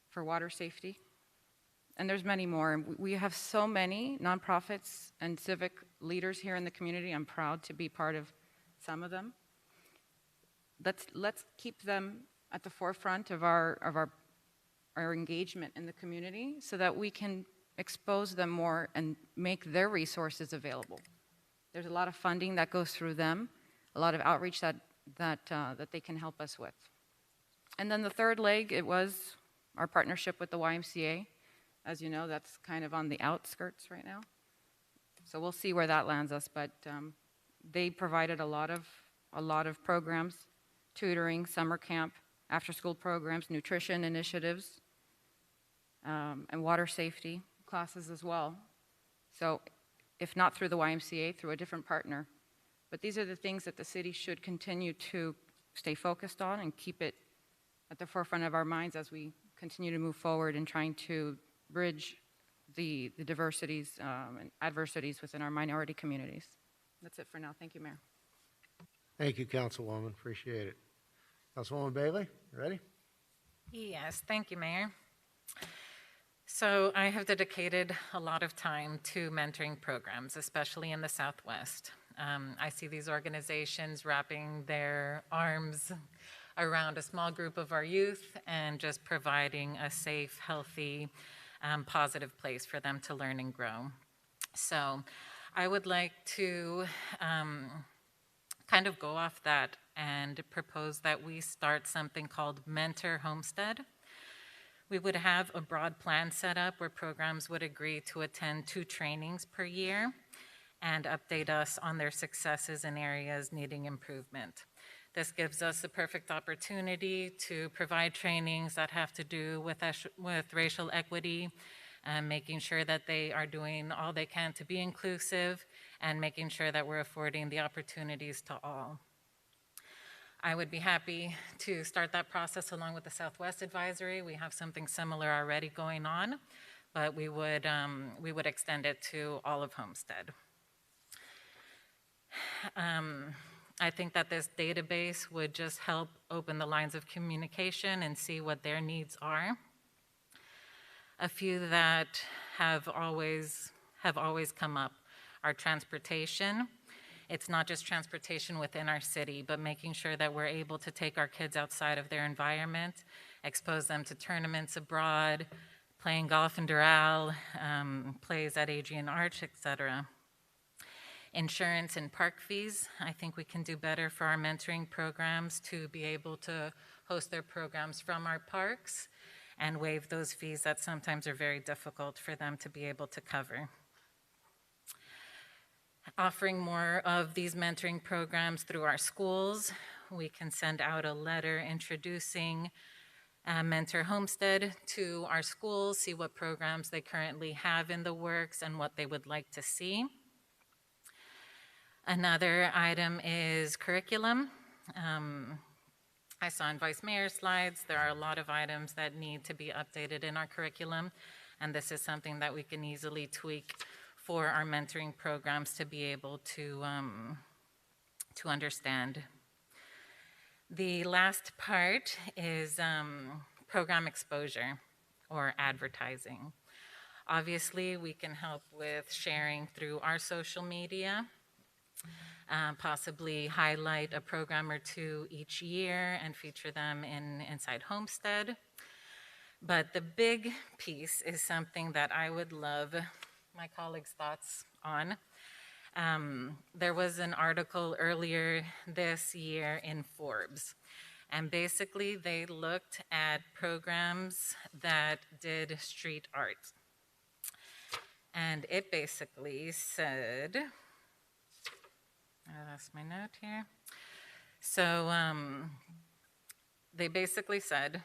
for water safety, and there's many more. We have so many nonprofits and civic leaders here in the community. I'm proud to be part of some of them. Let's keep them at the forefront of our engagement in the community so that we can expose them more and make their resources available. There's a lot of funding that goes through them, a lot of outreach that they can help us with. And then the third leg, it was our partnership with the YMCA. As you know, that's kind of on the outskirts right now. So we'll see where that lands us, but they provided a lot of programs, tutoring, summer camp, after-school programs, nutrition initiatives, and water safety classes as well. So if not through the YMCA, through a different partner. But these are the things that the city should continue to stay focused on and keep it at the forefront of our minds as we continue to move forward in trying to bridge the diversities and adversities within our minority communities. That's it for now. Thank you, Mayor. Thank you, Councilwoman. Appreciate it. Councilwoman Bailey, you ready? Yes, thank you, Mayor. So I have dedicated a lot of time to mentoring programs, especially in the Southwest. I see these organizations wrapping their arms around a small group of our youth and just providing a safe, healthy, positive place for them to learn and grow. So I would like to kind of go off that and propose that we start something called Mentor Homestead. We would have a broad plan set up where programs would agree to attend 2 trainings per year and update us on their successes in areas needing improvement. This gives us the perfect opportunity to provide trainings that have to do with racial equity, making sure that they are doing all they can to be inclusive, and making sure that we're affording the opportunities to all. I would be happy to start that process along with the Southwest Advisory. We have something similar already going on, but we would extend it to all of Homestead. I think that this database would just help open the lines of communication and see what their needs are. A few that have always come up are transportation. It's not just transportation within our city, but making sure that we're able to take our kids outside of their environment, expose them to tournaments abroad, playing golf in Doral, plays at Adrian Arch, etc. Insurance and park fees. I think we can do better for our mentoring programs to be able to host their programs from our parks and waive those fees that sometimes are very difficult for them to be able to cover. Offering more of these mentoring programs through our schools. We can send out a letter introducing Mentor Homestead to our schools, see what programs they currently have in the works and what they would like to see. Another item is curriculum. I saw in Vice Mayor's slides, there are a lot of items that need to be updated in our curriculum, and this is something that we can easily tweak for our mentoring programs to be able to understand. The last part is program exposure or advertising. Obviously, we can help with sharing through our social media, possibly highlight a program or 2 each year and feature them inside Homestead. But the big piece is something that I would love my colleagues' thoughts on. There was an article earlier this year in Forbes, and basically they looked at programs that did street art. And it basically said, I lost my note here. So they basically said,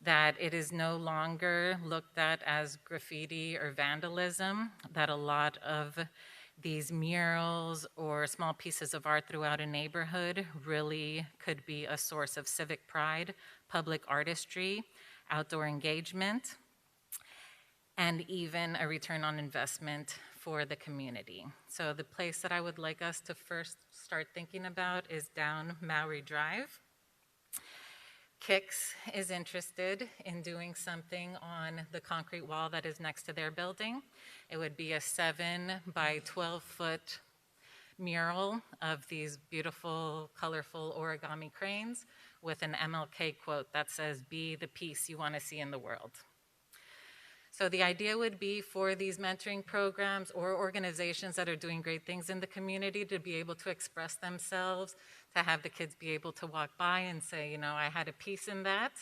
that it is no longer looked at as graffiti or vandalism, that a lot of these murals or small pieces of art throughout a neighborhood really could be a source of civic pride, public artistry, outdoor engagement, and even a return on investment for the community. So the place that I would like us to first start thinking about is down Maury Drive. Kix is interested in doing something on the concrete wall that is next to their building. It would be a 7 by 12-foot mural of these beautiful, colorful origami cranes with an MLK quote that says, "Be the peace you want to see in the world." So the idea would be for these mentoring programs or organizations that are doing great things in the community to be able to express themselves, to have the kids be able to walk by and say, you know, I had a piece in that.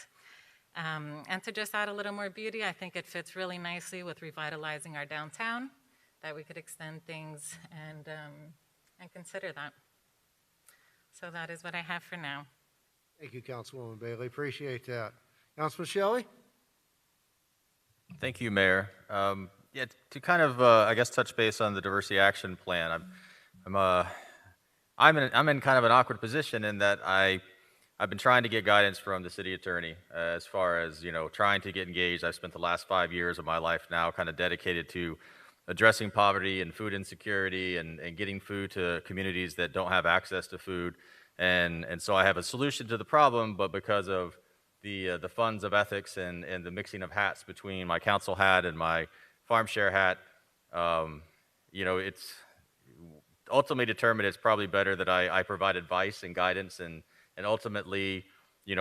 And to just add a little more beauty, I think it fits really nicely with revitalizing our downtown, that we could extend things and consider that. So that is what I have for now. Thank you, Councilwoman Bailey. Appreciate that. Councilman Shelley? Thank you, Mayor. Yeah, to kind of, I guess, touch base on the diversity action plan. I'm in kind of an awkward position in that I've been trying to get guidance from the city attorney as far as, you know, trying to get engaged. I've spent the last 5 years of my life now kind of dedicated to addressing poverty and food insecurity and getting food to communities that don't have access to food. And so I have a solution to the problem, but because of the funds of ethics and the mixing of hats between my council hat and my farm share hat, it's ultimately determined it's probably better that I provide advice and guidance and ultimately,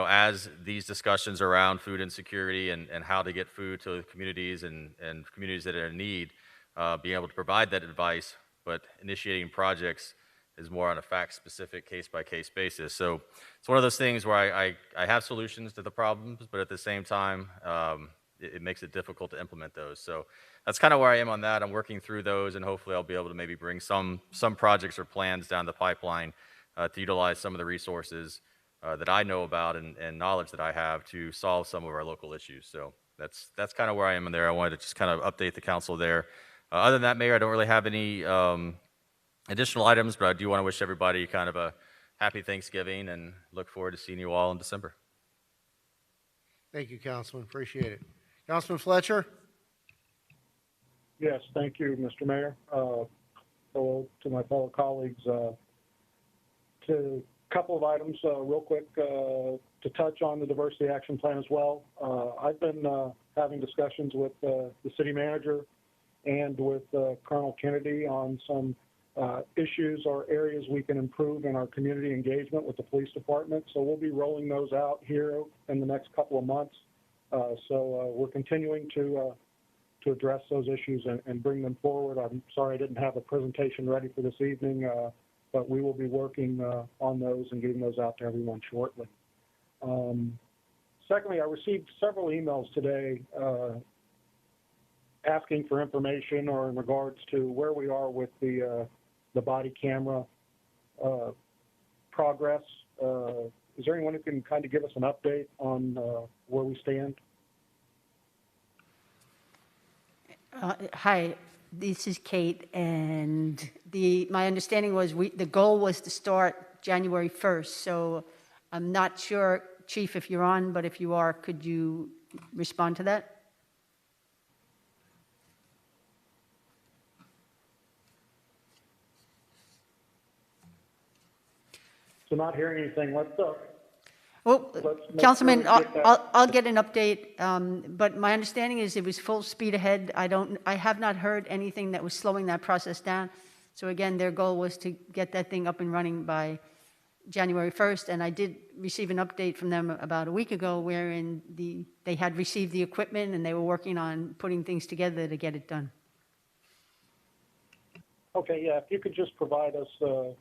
as these discussions around food insecurity and how to get food to communities and communities that are in need, being able to provide that advice, but initiating projects is more on a fact-specific, case-by-case basis. So it's one of those things where I have solutions to the problems, but at the same time, it makes it difficult to implement those. So that's kind of where I am on that. I'm working through those, and hopefully I'll be able to maybe bring some projects or plans down the pipeline to utilize some of the resources that I know about and knowledge that I have to solve some of our local issues. So that's kind of where I am in there. I wanted to just kind of update the council there. Other than that, Mayor, I don't really have any additional items, but I do want to wish everybody kind of a happy Thanksgiving and look forward to seeing you all in December. Thank you, Councilman. Appreciate it. Councilman Fletcher? Yes, thank you, Mr. Mayor. So to my fellow colleagues, to a couple of items real quick to touch on the diversity action plan as well. I've been having discussions with the city manager and with Colonel Kennedy on some issues or areas we can improve in our community engagement with the police department. So we'll be rolling those out here in the next couple of months. So we're continuing to address those issues and bring them forward. I'm sorry I didn't have a presentation ready for this evening, but we will be working on those and getting those out to everyone shortly. Secondly, I received several emails today asking for information or in regards to where we are with the body camera progress. Is there anyone who can kind of give us an update on where we stand? Hi, this is Kate, and my understanding was the goal was to start January 1st, so I'm not sure, Chief, if you're on, but if you are, could you respond to that? So not hearing anything, let's Well, Councilman, I'll get an update, but my understanding is it was full speed ahead. I have not heard anything that was slowing that process down. So again, their goal was to get that thing up and running by January 1st, and I did receive an update from them about a week ago wherein they had received the equipment and they were working on putting things together to get it done. Okay, yeah, if you could just provide us, a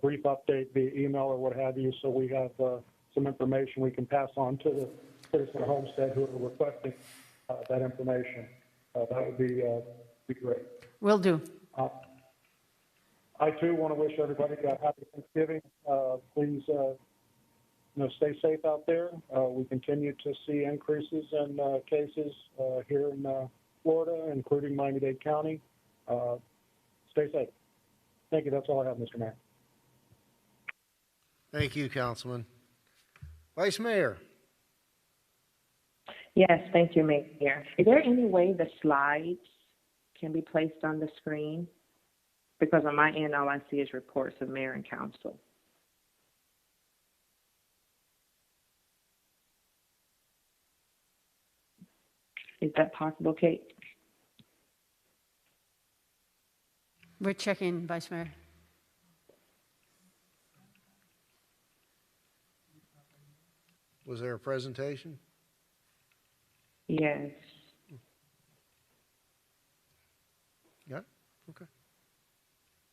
brief update via email or what have you, so we have some information we can pass on to the citizens of Homestead who are requesting that information. That would be great. Will do. I too want to wish everybody a happy Thanksgiving. Please, stay safe out there. We continue to see increases in cases here in Florida, including Miami-Dade County. Stay safe. Thank you. That's all I have, Mr. Mayor. Thank you, Councilman. Vice Mayor? Yes, thank you, Mayor. Is there any way the slides can be placed on the screen? Because on my end, all I see is reports of mayor and council. Is that possible, Kate? We're checking, Vice Mayor. Was there a presentation? Yes. Yeah, okay.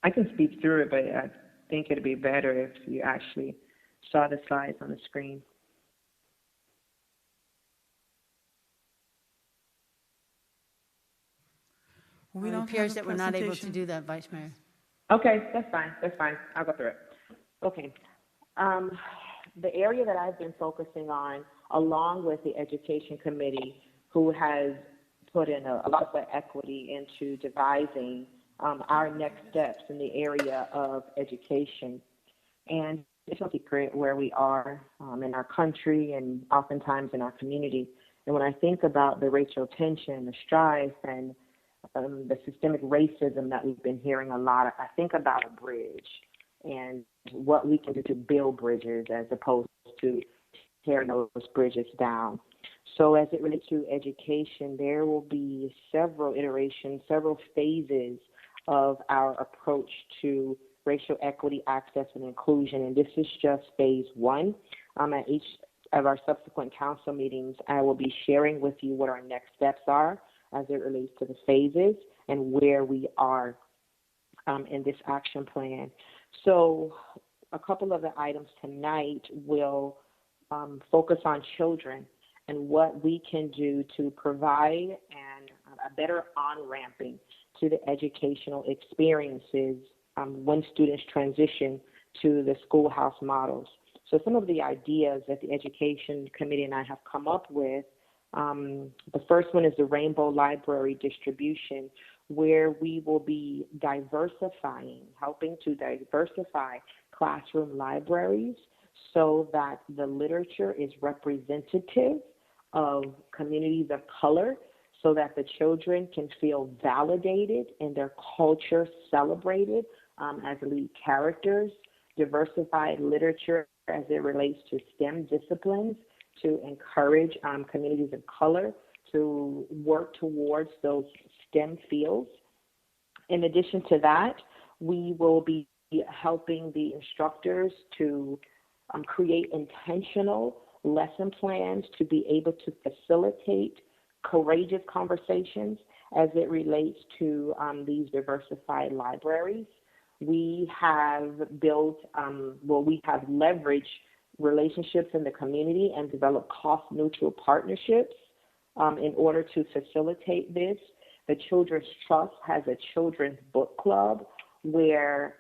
I can speak through it, but I think it'd be better if you actually saw the slides on the screen. We It appears that we're not able to do that, Vice Mayor. Okay, that's fine. That's fine. I'll go through it. Okay. The area that I've been focusing on, along with the Education Committee, who has put in a lot of equity into devising our next steps in the area of education. And it's no secret where we are in our country and oftentimes in our community. And when I think about the racial tension, the strife, and the systemic racism that we've been hearing a lot, I think about a bridge and what we can do to build bridges as opposed to tearing those bridges down. So as it relates to education, there will be several iterations, several phases of our approach to racial equity, access, and inclusion, and this is just phase one. At each of our subsequent council meetings, I will be sharing with you what our next steps are as it relates to the phases and where we are in this action plan. So a couple of the items tonight will focus on children and what we can do to provide a better on-ramping to the educational experiences when students transition to the schoolhouse models. So some of the ideas that the Education Committee and I have come up with, the first one is the Rainbow Library distribution, where we will be helping to diversify classroom libraries so that the literature is representative of communities of color, so that the children can feel validated and their culture celebrated as lead characters, diversified literature as it relates to STEM disciplines to encourage communities of color to work towards those STEM fields. In addition to that, we will be helping the instructors to create intentional lesson plans to be able to facilitate courageous conversations as it relates to these diversified libraries. We have built, we have leveraged relationships in the community and developed cost-neutral partnerships in order to facilitate this. The Children's Trust has a children's book club where,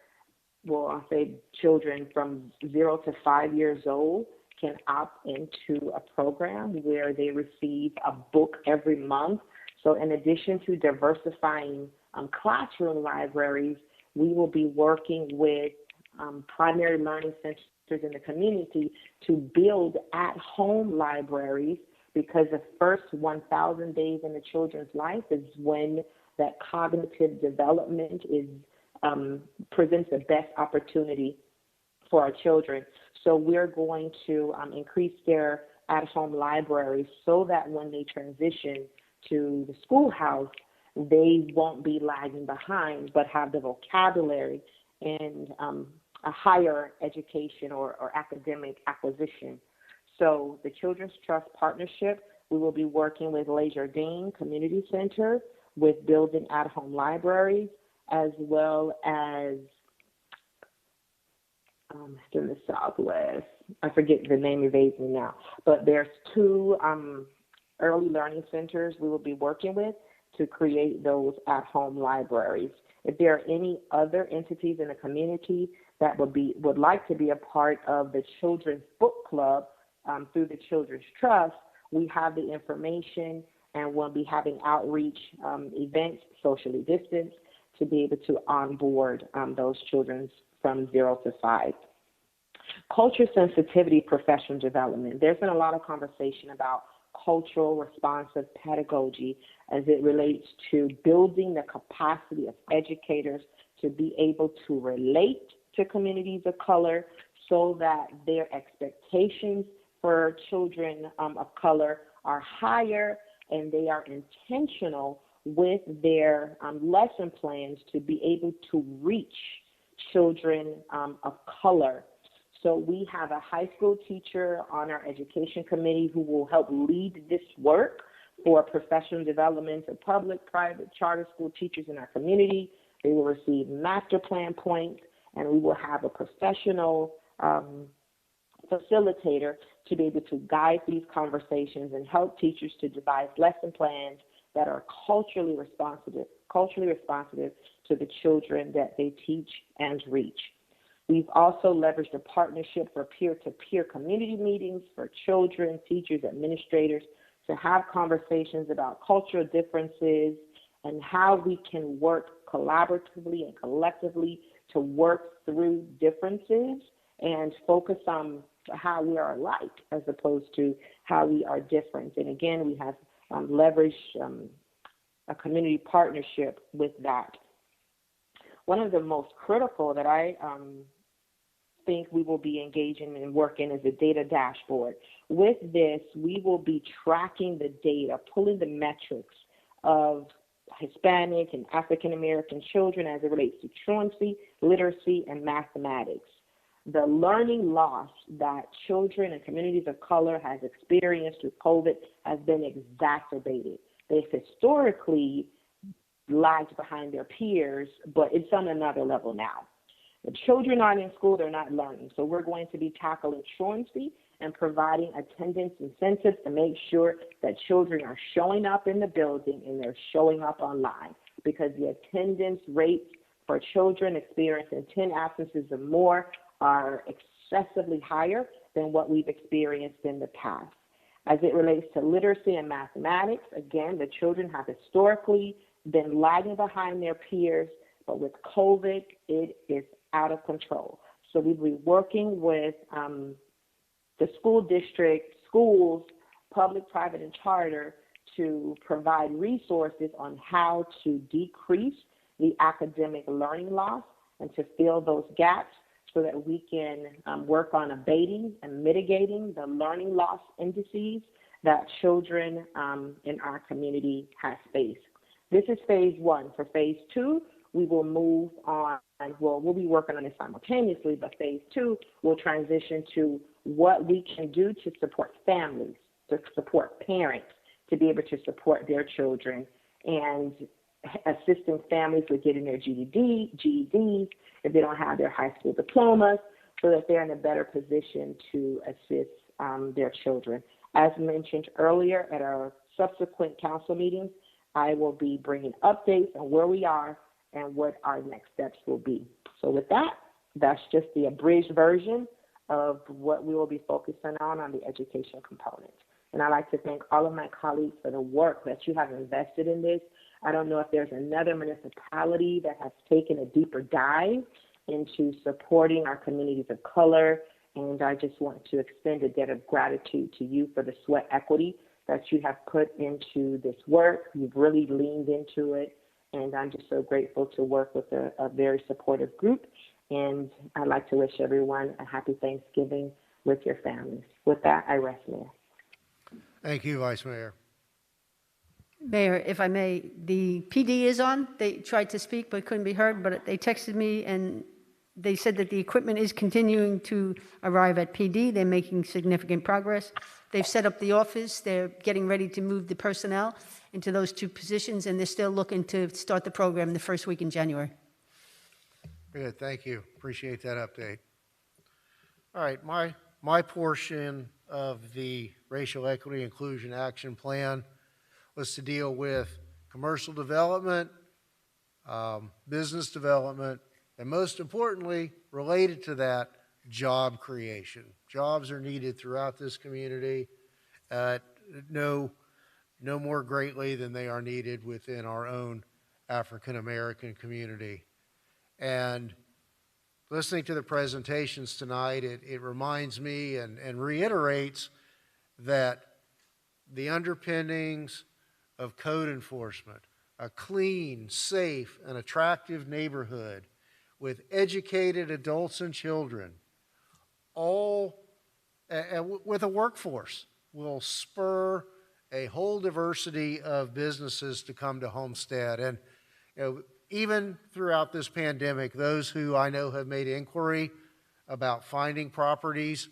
I'll say children from 0 to 5 years old can opt into a program where they receive a book every month. So in addition to diversifying classroom libraries, we will be working with primary learning centers in the community to build at-home libraries, because the first 1,000 days in the children's life is when that cognitive development is presents the best opportunity for our children. So we're going to increase their at-home libraries so that when they transition to the schoolhouse, they won't be lagging behind, but have the vocabulary and a higher education or academic acquisition. So the Children's Trust Partnership, we will be working with Le Jardin Community Center with building at-home libraries, as well as in the Southwest. I forget the name evades me now, but there's 2 early learning centers we will be working with to create those at-home libraries. If there are any other entities in the community that would like to be a part of the Children's Book Club through the Children's Trust, we have the information, and we'll be having outreach events, socially distanced, to be able to onboard those children from 0 to 5. Culture sensitivity professional development. There's been a lot of conversation about cultural responsive pedagogy as it relates to building the capacity of educators to be able to relate to communities of color so that their expectations for children of color are higher and they are intentional with their lesson plans to be able to reach children of color. So we have a high school teacher on our education committee who will help lead this work for professional development of public, private, charter school teachers in our community. They will receive master plan points, and we will have a professional facilitator to be able to guide these conversations and help teachers to devise lesson plans that are culturally responsive to the children that they teach and reach. We've also leveraged a partnership for peer-to-peer community meetings for children, teachers, administrators to have conversations about cultural differences and how we can work collaboratively and collectively to work through differences and focus on how we are alike as opposed to how we are different. And again, we have leveraged a community partnership with that. One of the most critical that I think we will be engaging and working is a data dashboard. With this, we will be tracking the data, pulling the metrics of Hispanic and African American children as it relates to truancy, literacy, and mathematics. The learning loss that children and communities of color has experienced through COVID has been exacerbated. They've historically lagged behind their peers, but it's on another level now. The children aren't in school, they're not learning. So we're going to be tackling truancy and providing attendance incentives to make sure that children are showing up in the building and they're showing up online, because the attendance rates for children experiencing 10 absences or more are excessively higher than what we've experienced in the past. As it relates to literacy and mathematics, again, the children have historically been lagging behind their peers, but with COVID, it is out of control. So we'll be working with the school district, schools, public, private, and charter to provide resources on how to decrease the academic learning loss and to fill those gaps so that we can work on abating and mitigating the learning loss indices that children in our community have faced. This is phase one. For phase two, we will move on, well, we'll be working on it simultaneously, but phase two will transition to what we can do to support families, to support parents, to be able to support their children, and assisting families with getting their GEDs, if they don't have their high school diplomas, so that they're in a better position to assist their children. As mentioned earlier at our subsequent council meetings, I will be bringing updates on where we are and what our next steps will be. So with that, that's just the abridged version of what we will be focusing on the education component. And I'd like to thank all of my colleagues for the work that you have invested in this. I don't know if there's another municipality that has taken a deeper dive into supporting our communities of color, and I just want to extend a debt of gratitude to you for the sweat equity that you have put into this work. You've really leaned into it, and I'm just so grateful to work with a very supportive group. And I'd like to wish everyone a happy Thanksgiving with your families. With that, I rest, Mayor. Thank you, Vice Mayor. Mayor, if I may, the PD is on. They tried to speak but couldn't be heard, but they texted me and they said that the equipment is continuing to arrive at PD. They're making significant progress. They've set up the office. They're getting ready to move the personnel into those two positions, and they're still looking to start the program the first week in January. Good, thank you. Appreciate that update. All right, my portion of the Racial Equity Inclusion Action Plan was to deal with commercial development, business development, and most importantly, related to that, job creation. Jobs are needed throughout this community, no more greatly than they are needed within our own African American community. And listening to the presentations tonight, it reminds me and reiterates that the underpinnings of code enforcement, a clean, safe, and attractive neighborhood with educated adults and children, all with a workforce, will spur a whole diversity of businesses to come to Homestead. And even throughout this pandemic, those who I know have made inquiry about finding properties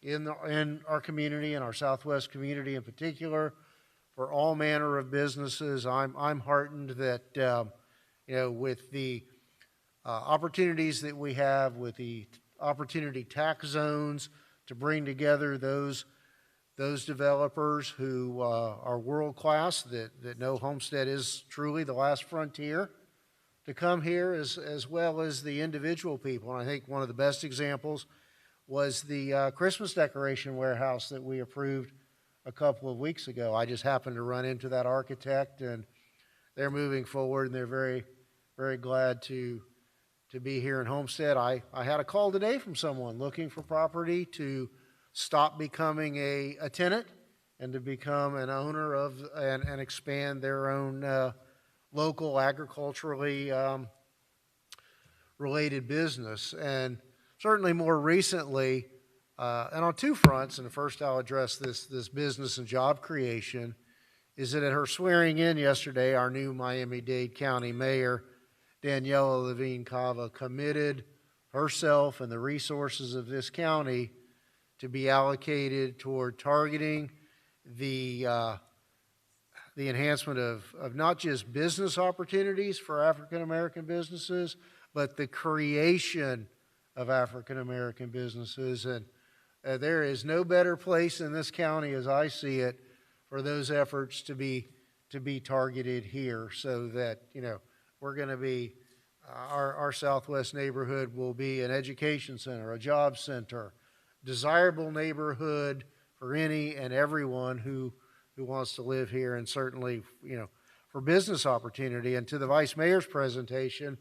in our community, in our Southwest community in particular, for all manner of businesses, I'm heartened that with the opportunities that we have, with the opportunity tax zones to bring together those developers who are world class, that know Homestead is truly the last frontier, to come here as well as the individual people. And I think one of the best examples was the Christmas decoration warehouse that we approved a couple of weeks ago. I just happened to run into that architect, and they're moving forward, and they're very, very glad to be here in Homestead. I had a call today from someone looking for property to stop becoming a tenant and to become an owner of and expand their own local agriculturally related business. And certainly more recently, and on two fronts, and first I'll address this business and job creation, is that at her swearing in yesterday, our new Miami-Dade County Mayor, Daniela Levine Cava, committed herself and the resources of this county to be allocated toward targeting the enhancement of not just business opportunities for African American businesses, but the creation of African American businesses. And there is no better place in this county, as I see it, for those efforts to be targeted here, so that, you know, we're going to be, our Southwest neighborhood will be an education center, a job center, desirable neighborhood for any and everyone who wants to live here, and certainly, you know, for business opportunity. And to the Vice Mayor's presentation,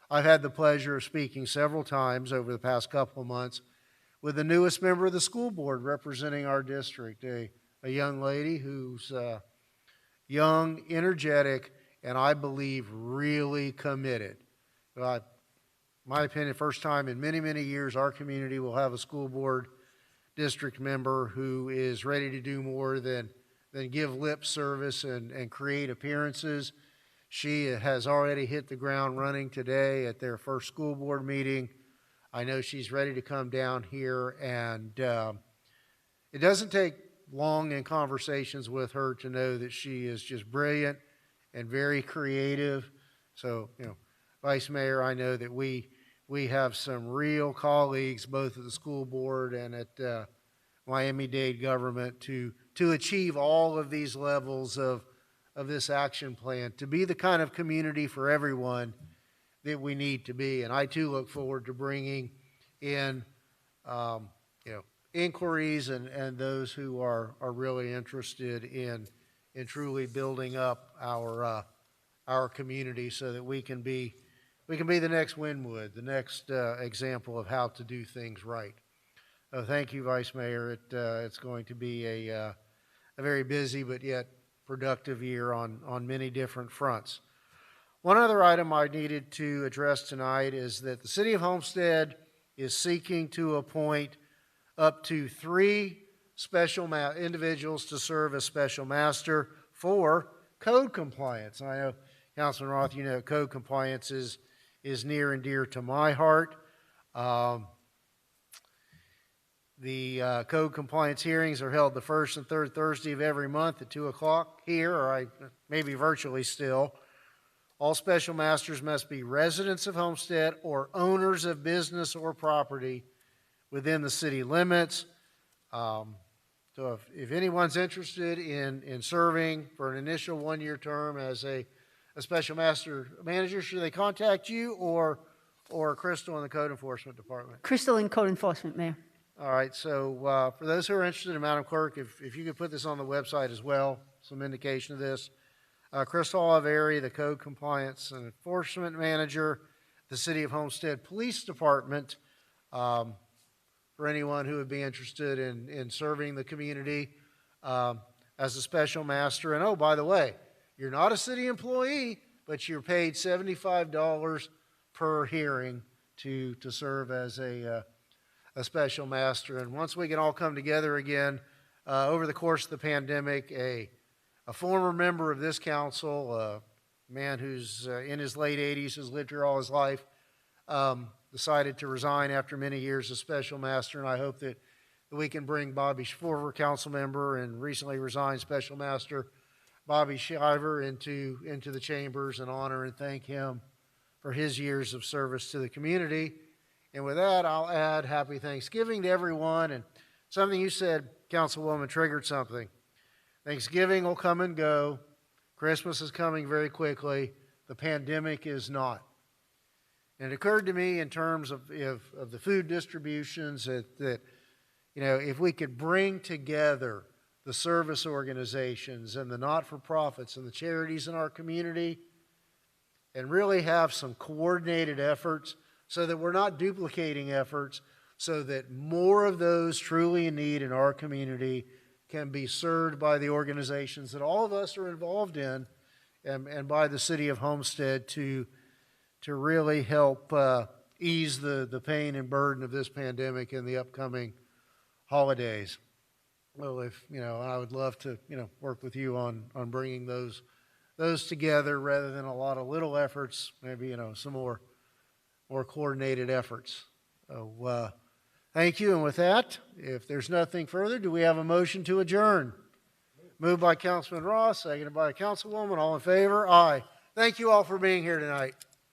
I've had the pleasure of speaking several times over the past couple of months with the newest member of the school board representing our district, a young lady who's young, energetic, and I believe really committed. My opinion, first time in many, many years, our community will have a school board district member who is ready to do more than give lip service and create appearances. She has already hit the ground running today at their first school board meeting. I know she's ready to come down here, and it doesn't take long in conversations with her to know that she is just brilliant and very creative. So, you know, Vice Mayor, I know that we have some real colleagues both at the school board and at Miami-Dade government to achieve all of these levels of this action plan, to be the kind of community for everyone that we need to be. And I too look forward to bringing in, you know, inquiries and those who are really interested in truly building up our community, so that we can be the next Wynwood, the next example of how to do things right. Thank you, Vice Mayor. It's going to be a very busy but yet productive year on many different fronts. One other item I needed to address tonight is that the City of Homestead is seeking to appoint up to 3 special individuals to serve as special master for code compliance. And I know, Councilman Roth, you know code compliance is near and dear to my heart. The code compliance hearings are held the first and third Thursday of every month at 2 o'clock here, or maybe virtually still. All special masters must be residents of Homestead or owners of business or property within the city limits. So if anyone's interested in serving for an initial 1-year term as a special master manager, should they contact you or Crystal in the Code Enforcement Department? Crystal in Code Enforcement, Mayor. All right, so for those who are interested, Madam Clerk, if you could put this on the website as well, some indication of this. Crystal Oliveri, the Code Compliance and Enforcement Manager, the City of Homestead Police Department, for anyone who would be interested in serving the community as a special master. And oh, by the way, you're not a city employee, but you're paid $75 per hearing to serve as a special master. And once we can all come together again, over the course of the pandemic, a former member of this council, a man who's in his late 80s, who's lived here all his life, decided to resign after many years as special master. And I hope that we can bring Bobby, former council member and recently resigned special master, Bobby Shiver, into the chambers and honor and thank him for his years of service to the community. And with that, I'll add happy Thanksgiving to everyone. And something you said, Councilwoman, triggered something. Thanksgiving will come and go. Christmas is coming very quickly. The pandemic is not. And it occurred to me in terms of the food distributions that, you know, if we could bring together the service organizations and the not-for-profits and the charities in our community and really have some coordinated efforts so that we're not duplicating efforts, so that more of those truly in need in our community can be served by the organizations that all of us are involved in, and by the city of Homestead to really help ease the pain and burden of this pandemic in the upcoming holidays. Well, I would love to, work with you on bringing those together rather than a lot of little efforts, maybe, some more coordinated efforts. So, thank you. And with that, if there's nothing further, do we have a motion to adjourn? Moved by Councilman Ross, seconded by Councilwoman. All in favor? Aye. Thank you all for being here tonight.